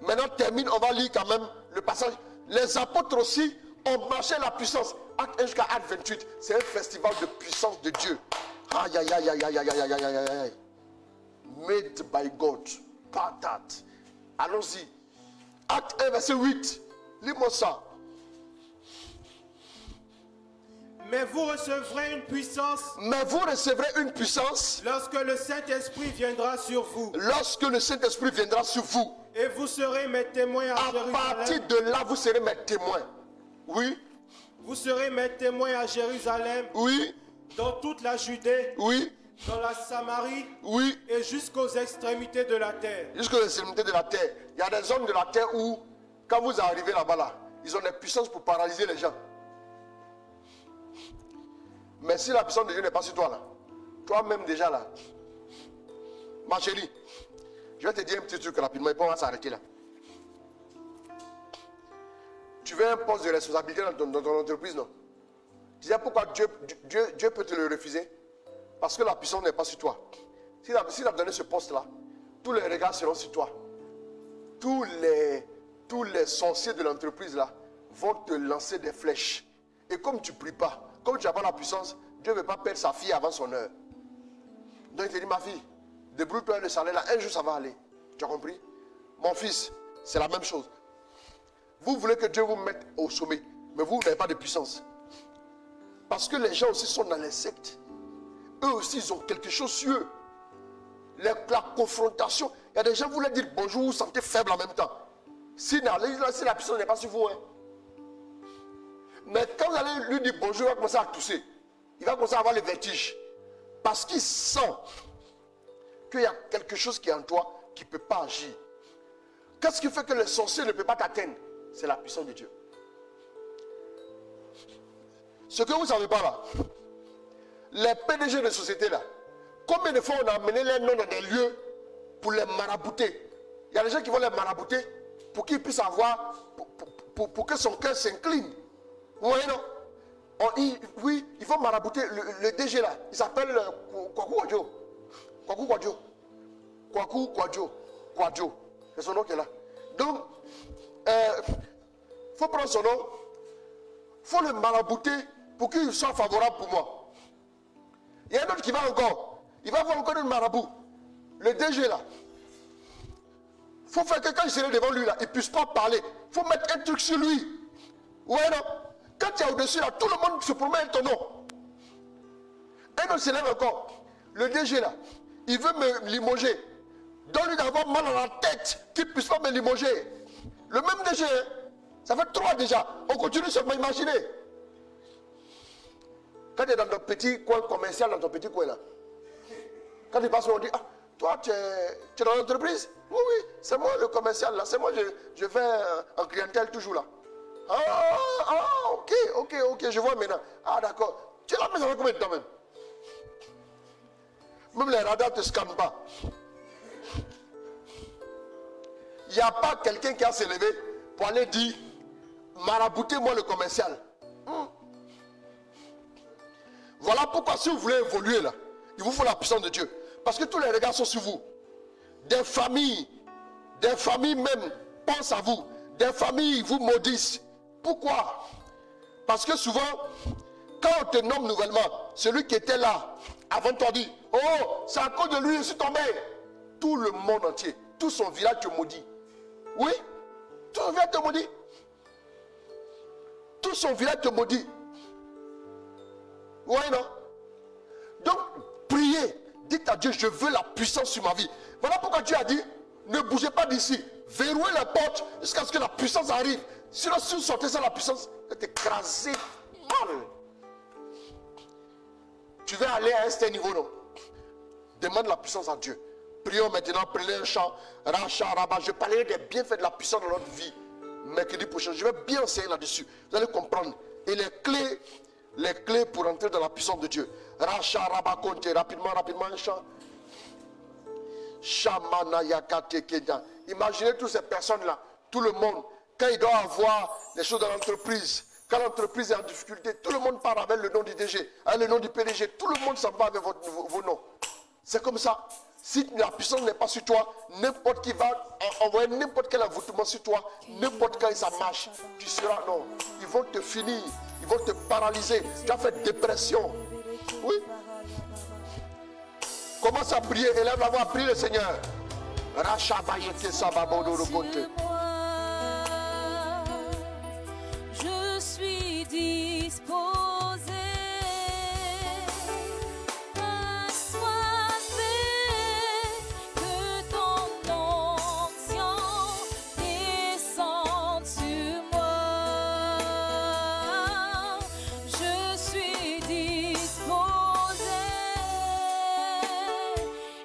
Maintenant, termine, on va lire quand même le passage. Les apôtres aussi ont marché à la puissance. Acte 1 jusqu'à Acte 28, c'est un festival de puissance de Dieu. Aïe, aïe, aïe, aïe, aïe, aïe, aïe, aïe, aïe, aïe. Made by God. Pas that. Allons-y. Acte 1, verset 8. Lis-moi ça. Mais vous recevrez une puissance. Mais vous recevrez une puissance. Lorsque le Saint-Esprit viendra sur vous. Lorsque le Saint-Esprit viendra sur vous. Et vous serez mes témoins à Jérusalem. À partir de là, vous serez mes témoins. Oui. Vous serez mes témoins à Jérusalem. Oui. Dans toute la Judée. Oui. Dans la Samarie. Oui. Et jusqu'aux extrémités de la terre. Jusqu'aux extrémités de la terre. Il y a des zones de la terre où, quand vous arrivez là-bas, là, ils ont des puissances pour paralyser les gens. Mais si la puissance de Dieu n'est pas sur toi là, toi-même déjà là, ma chérie, je vais te dire un petit truc rapidement et puis on va s'arrêter là. Tu veux un poste de responsabilité dans ton entreprise, non? Tu sais pourquoi Dieu peut te le refuser? Parce que la puissance n'est pas sur toi. S'il a donné ce poste-là, tous les regards seront sur toi. Tous les sorciers de l'entreprise là vont te lancer des flèches. Et comme tu ne pries pas, comme tu n'as pas la puissance, Dieu ne veut pas perdre sa fille avant son heure. Donc il te dit, ma fille, débrouille-toi le salaire là, un jour ça va aller. Tu as compris? Mon fils, c'est la même chose. Vous voulez que Dieu vous mette au sommet, mais vous n'avez pas de puissance. Parce que les gens aussi sont dans les sectes. Eux aussi, ils ont quelque chose sur eux. La confrontation, il y a des gens, vous leur dites bonjour, vous vous sentez faible en même temps. Si la puissance n'est pas sur vous, hein. Mais quand vous allez lui dire bonjour, il va commencer à tousser. Il va commencer à avoir le vertige. Parce qu'il sent qu'il y a quelque chose qui est en toi qui ne peut pas agir. Qu'est-ce qui fait que le sorcier ne peut pas t'atteindre? C'est la puissance de Dieu. Ce que vous ne savez pas là, les PDG de société là, Combien de fois on a amené les noms dans des lieux pour les marabouter? Il y a des gens qui vont les marabouter pour qu'ils puissent avoir, pour que son cœur s'incline. Vous voyez, non? Oui, il faut marabouter le DG là. Il s'appelle Kwaku Kwadjo. Kwaku Kwadjo. Kwaku Kwadjo. Kwadjo. C'est son nom qui est là. Donc, il faut prendre son nom. Il faut le marabouter pour qu'il soit favorable pour moi. Il y a un autre qui va encore. Il va avoir encore un marabout. Le DG là. Il faut faire que quand il serait devant lui là, il ne puisse pas parler. Il faut mettre un truc sur lui. Ouais, non? Quand tu es au-dessus là, tout le monde se promène ton nom. Un autre s'élève encore. Le DG là, il veut me limoger. Donne-lui d'avoir mal à la tête, qu'il ne puisse pas me limoger. Le même DG, hein? Ça fait 3 déjà. On continue seulement à imaginer. Quand tu es dans ton petit coin commercial, dans ton petit coin là, quand tu passes, on dit, ah, toi tu es dans l'entreprise? Oui, oui, c'est moi le commercial là, c'est moi, je fais en clientèle toujours là. Ok, je vois maintenant. Ah d'accord. Tu es là, mais ça fait combien de temps même? Même les radars ne te scannent pas. Il n'y a pas quelqu'un qui a se levé pour aller dire, maraboutez-moi le commercial. Voilà pourquoi si vous voulez évoluer là, il vous faut la puissance de Dieu. Parce que tous les regards sont sur vous. Des familles même pensent à vous. Des familles vous maudissent. Pourquoi? Parce que souvent, quand on te nomme nouvellement, celui qui était là, avant toi dit, oh, c'est à cause de lui, je suis tombé. Tout le monde entier, tout son village te maudit. Oui, tout son village te maudit. Tout son village te maudit. Oui, non? Donc, priez. Dites à Dieu, je veux la puissance sur ma vie. Voilà pourquoi Dieu a dit, ne bougez pas d'ici. Verrouillez les portes jusqu'à ce que la puissance arrive. Sinon, si vous sortez sans la puissance, vous êtes écrasé mal. Tu veux aller à un certain niveau, non? Demande la puissance à Dieu. Prions maintenant, prenez un chant. Racha, Rabat. Je parlerai des bienfaits de la puissance dans notre vie. Mercredi prochain, je vais bien enseigner là-dessus. Vous allez comprendre. Et les clés pour entrer dans la puissance de Dieu. Racha, Rabat, Conte. Rapidement, un chant. Shamana, Yakate, Kenya. Imaginez toutes ces personnes-là. Tout le monde. Quand il doit avoir des choses dans l'entreprise, quand l'entreprise est en difficulté, tout le monde part avec le nom du DG, avec le nom du PDG, tout le monde s'en va avec vos noms. C'est comme ça. Si la puissance n'est pas sur toi, n'importe qui va envoyer n'importe quel avoutement sur toi, n'importe quand ça marche, tu seras, non, ils vont te finir, ils vont te paralyser, tu as fait dépression. Oui. Commence à prier, élève la voix, prie le Seigneur. Je suis disposé, assoiffé, que ton onction descende sur moi. Je suis disposé,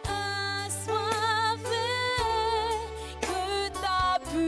assoiffé, que ta puissance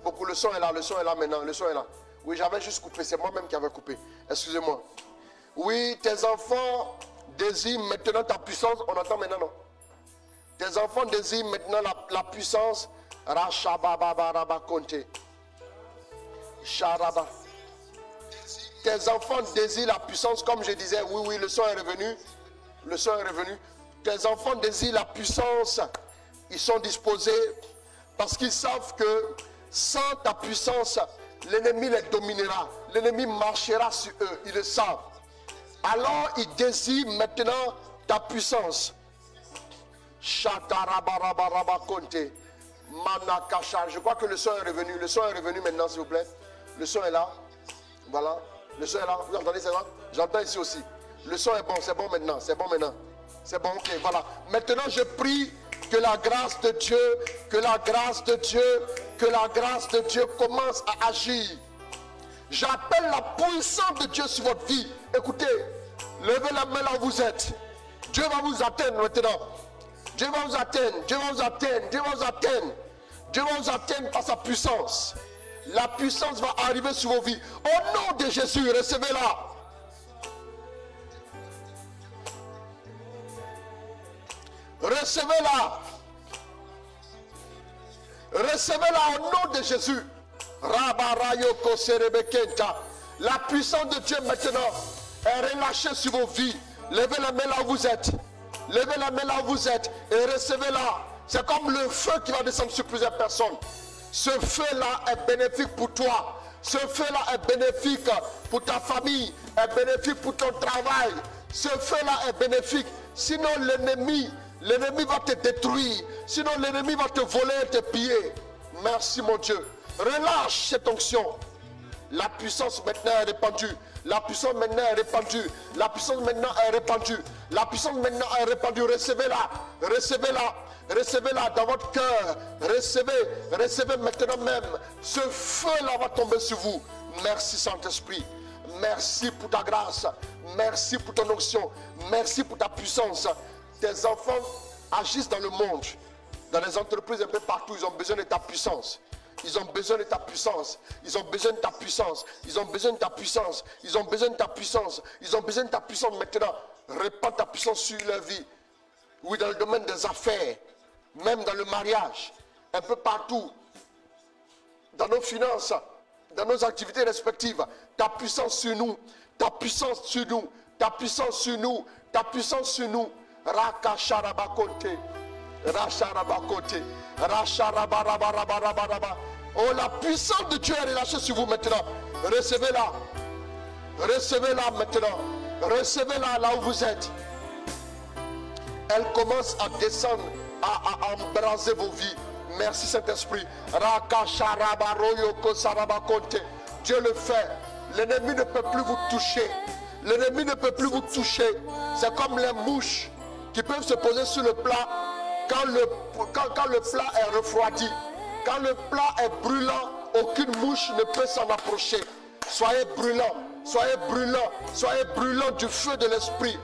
beaucoup. Le son est là maintenant. Le son est là. Oui, j'avais juste coupé. C'est moi-même qui avais coupé. Excusez-moi. Oui, tes enfants désirent maintenant ta puissance. On entend maintenant, non? Tes enfants désirent maintenant la puissance. Rashababa Konte. Sharaba. Tes enfants désirent la puissance, comme je disais. Oui, le son est revenu. Le son est revenu. Tes enfants désirent la puissance. Ils sont disposés parce qu'ils savent que sans ta puissance, l'ennemi les dominera. L'ennemi marchera sur eux. Ils le savent. Alors ils désirent maintenant ta puissance. Shatarabarabarabakonte. Manakasha. Je crois que le son est revenu. Le son est revenu maintenant, s'il vous plaît. Le son est là. Voilà. Le son est là. Vous entendez ça? J'entends ici aussi. Le son est bon. C'est bon maintenant. C'est bon maintenant. C'est bon. Ok. Voilà. Maintenant, je prie que la grâce de Dieu, que la grâce de Dieu commence à agir. J'appelle la puissance de Dieu sur votre vie. Écoutez. Levez la main là où vous êtes. Dieu va vous atteindre maintenant. Dieu va vous atteindre. Dieu va vous atteindre. Dieu va vous atteindre. Dieu va vous atteindre par sa puissance. La puissance va arriver sur vos vies. Au nom de Jésus, recevez-la. Recevez-la. Recevez-la au nom de Jésus. La puissance de Dieu maintenant est relâchée sur vos vies. Levez la main là où vous êtes. Levez la main là où vous êtes et recevez-la. C'est comme le feu qui va descendre sur plusieurs personnes. Ce feu-là est bénéfique pour toi. Ce feu-là est bénéfique pour ta famille, est bénéfique pour ton travail. Ce feu-là est bénéfique. Sinon l'ennemi va te détruire. Sinon l'ennemi va te voler tes pieds. Merci mon Dieu. Relâche cette onction. La puissance maintenant est répandue. La puissance maintenant est répandue. La puissance maintenant est répandue. La puissance maintenant est répandue. Recevez-la. Recevez-la. Recevez-la dans votre cœur. Recevez maintenant même. Ce feu-là va tomber sur vous. Merci Saint-Esprit. Merci pour ta grâce. Merci pour ton onction. Merci pour ta puissance. Tes enfants agissent dans le monde. Dans les entreprises un peu partout. Ils ont besoin de ta puissance. Ils ont besoin de ta puissance. Ils ont besoin de ta puissance. Ils ont besoin de ta puissance. Ils ont besoin de ta puissance. Ils ont besoin de ta puissance maintenant. Répands ta puissance sur leur vie. Oui, dans le domaine des affaires. Même dans le mariage. Un peu partout. Dans nos finances. Dans nos activités respectives. Ta puissance sur nous. Ta puissance sur nous. Ta puissance sur nous. Ta puissance sur nous. Rakasharabakote. Racharabakote. Racharabarabarabarabaraba. Oh, la puissance de Dieu est relâchée sur vous maintenant. Recevez-la. Recevez-la maintenant. Recevez-la là où vous êtes. Elle commence à descendre, à embraser vos vies. Merci Saint-Esprit. Dieu le fait. L'ennemi ne peut plus vous toucher. L'ennemi ne peut plus vous toucher. C'est comme les mouches qui peuvent se poser sur le plat quand le plat est refroidi. Quand le plat est brûlant, aucune mouche ne peut s'en approcher. Soyez brûlants, soyez brûlants, soyez brûlants du feu de l'esprit.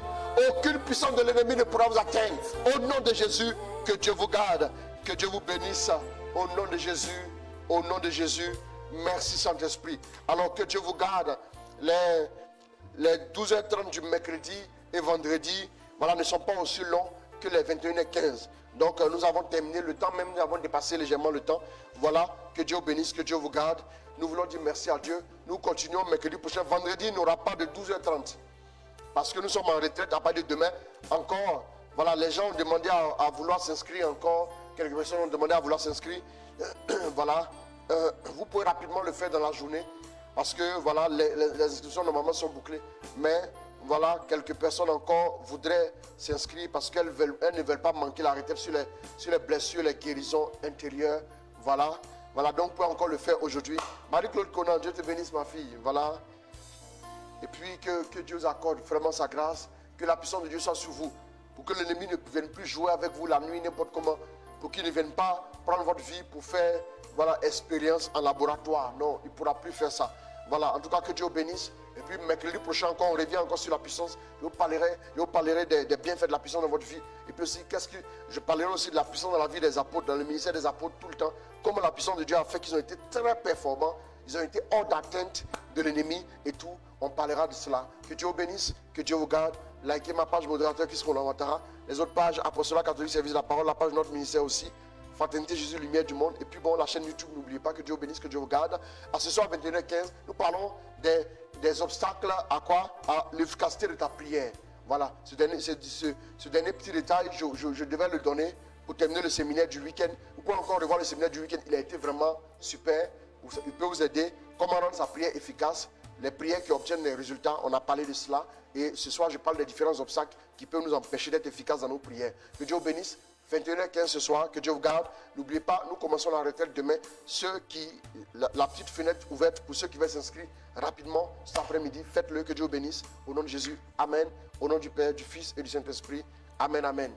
Aucune puissance de l'ennemi ne pourra vous atteindre. Au nom de Jésus, que Dieu vous garde, que Dieu vous bénisse. Au nom de Jésus, au nom de Jésus. Merci Saint-Esprit. Alors que Dieu vous garde. Les 12h30 du mercredi et vendredi, voilà, ne sont pas aussi longs que les 21h15. Donc nous avons terminé le temps, même nous avons dépassé légèrement le temps. Voilà, que Dieu vous bénisse, que Dieu vous garde. Nous voulons dire merci à Dieu. Nous continuons mercredi prochain. Vendredi, il n'y aura pas de 12h30. Parce que nous sommes en retraite à partir de demain. Encore, voilà, les gens ont demandé à vouloir s'inscrire encore. Quelques personnes ont demandé à vouloir s'inscrire. Voilà, vous pouvez rapidement le faire dans la journée. Parce que voilà, les inscriptions normalement sont bouclées. Mais voilà, quelques personnes encore voudraient s'inscrire parce qu'elles ne veulent pas manquer la retraite sur les blessures, les guérisons intérieures. Voilà, donc vous pouvez encore le faire aujourd'hui. Marie-Claude Conan, Dieu te bénisse ma fille. Voilà. Et puis que Dieu vous accorde vraiment sa grâce, que la puissance de Dieu soit sur vous. Pour que l'ennemi ne vienne plus jouer avec vous la nuit, n'importe comment. Pour qu'il ne vienne pas prendre votre vie pour faire voilà, expérience en laboratoire. Non, il ne pourra plus faire ça. Voilà, en tout cas que Dieu vous bénisse. Et puis mercredi prochain encore, on revient encore sur la puissance. Je vous parlerai des bienfaits de la puissance dans votre vie. Et Et puis aussi, je parlerai aussi de la puissance dans la vie des apôtres, dans le ministère des apôtres tout le temps. Comment la puissance de Dieu a fait qu'ils ont été très performants. Ils ont été hors d'atteinte de l'ennemi et tout. On parlera de cela. Que Dieu vous bénisse, que Dieu vous garde. Likez ma page modérateur qui sera Ouattara. Les autres pages, Apostolat catholique, service de la parole, la page de notre ministère aussi. Fraternité Jésus, lumière du monde. Et puis bon, la chaîne YouTube, n'oubliez pas, que Dieu vous bénisse, que Dieu vous garde. À ce soir, 21h15, nous parlons des obstacles à quoi? À l'efficacité de ta prière. Voilà, ce dernier petit détail, je devais le donner pour terminer le séminaire du week-end. Vous pouvez encore revoir le séminaire du week-end, il a été vraiment super. Il peut vous aider. Comment rendre sa prière efficace? Les prières qui obtiennent des résultats, on a parlé de cela. Et ce soir, je parle des différents obstacles qui peuvent nous empêcher d'être efficaces dans nos prières. Que Dieu vous bénisse. 21h15 ce soir, que Dieu vous garde. N'oubliez pas, nous commençons la retraite demain. La petite fenêtre ouverte pour ceux qui veulent s'inscrire rapidement cet après-midi, faites-le, que Dieu vous bénisse. Au nom de Jésus, Amen. Au nom du Père, du Fils et du Saint-Esprit, Amen, Amen.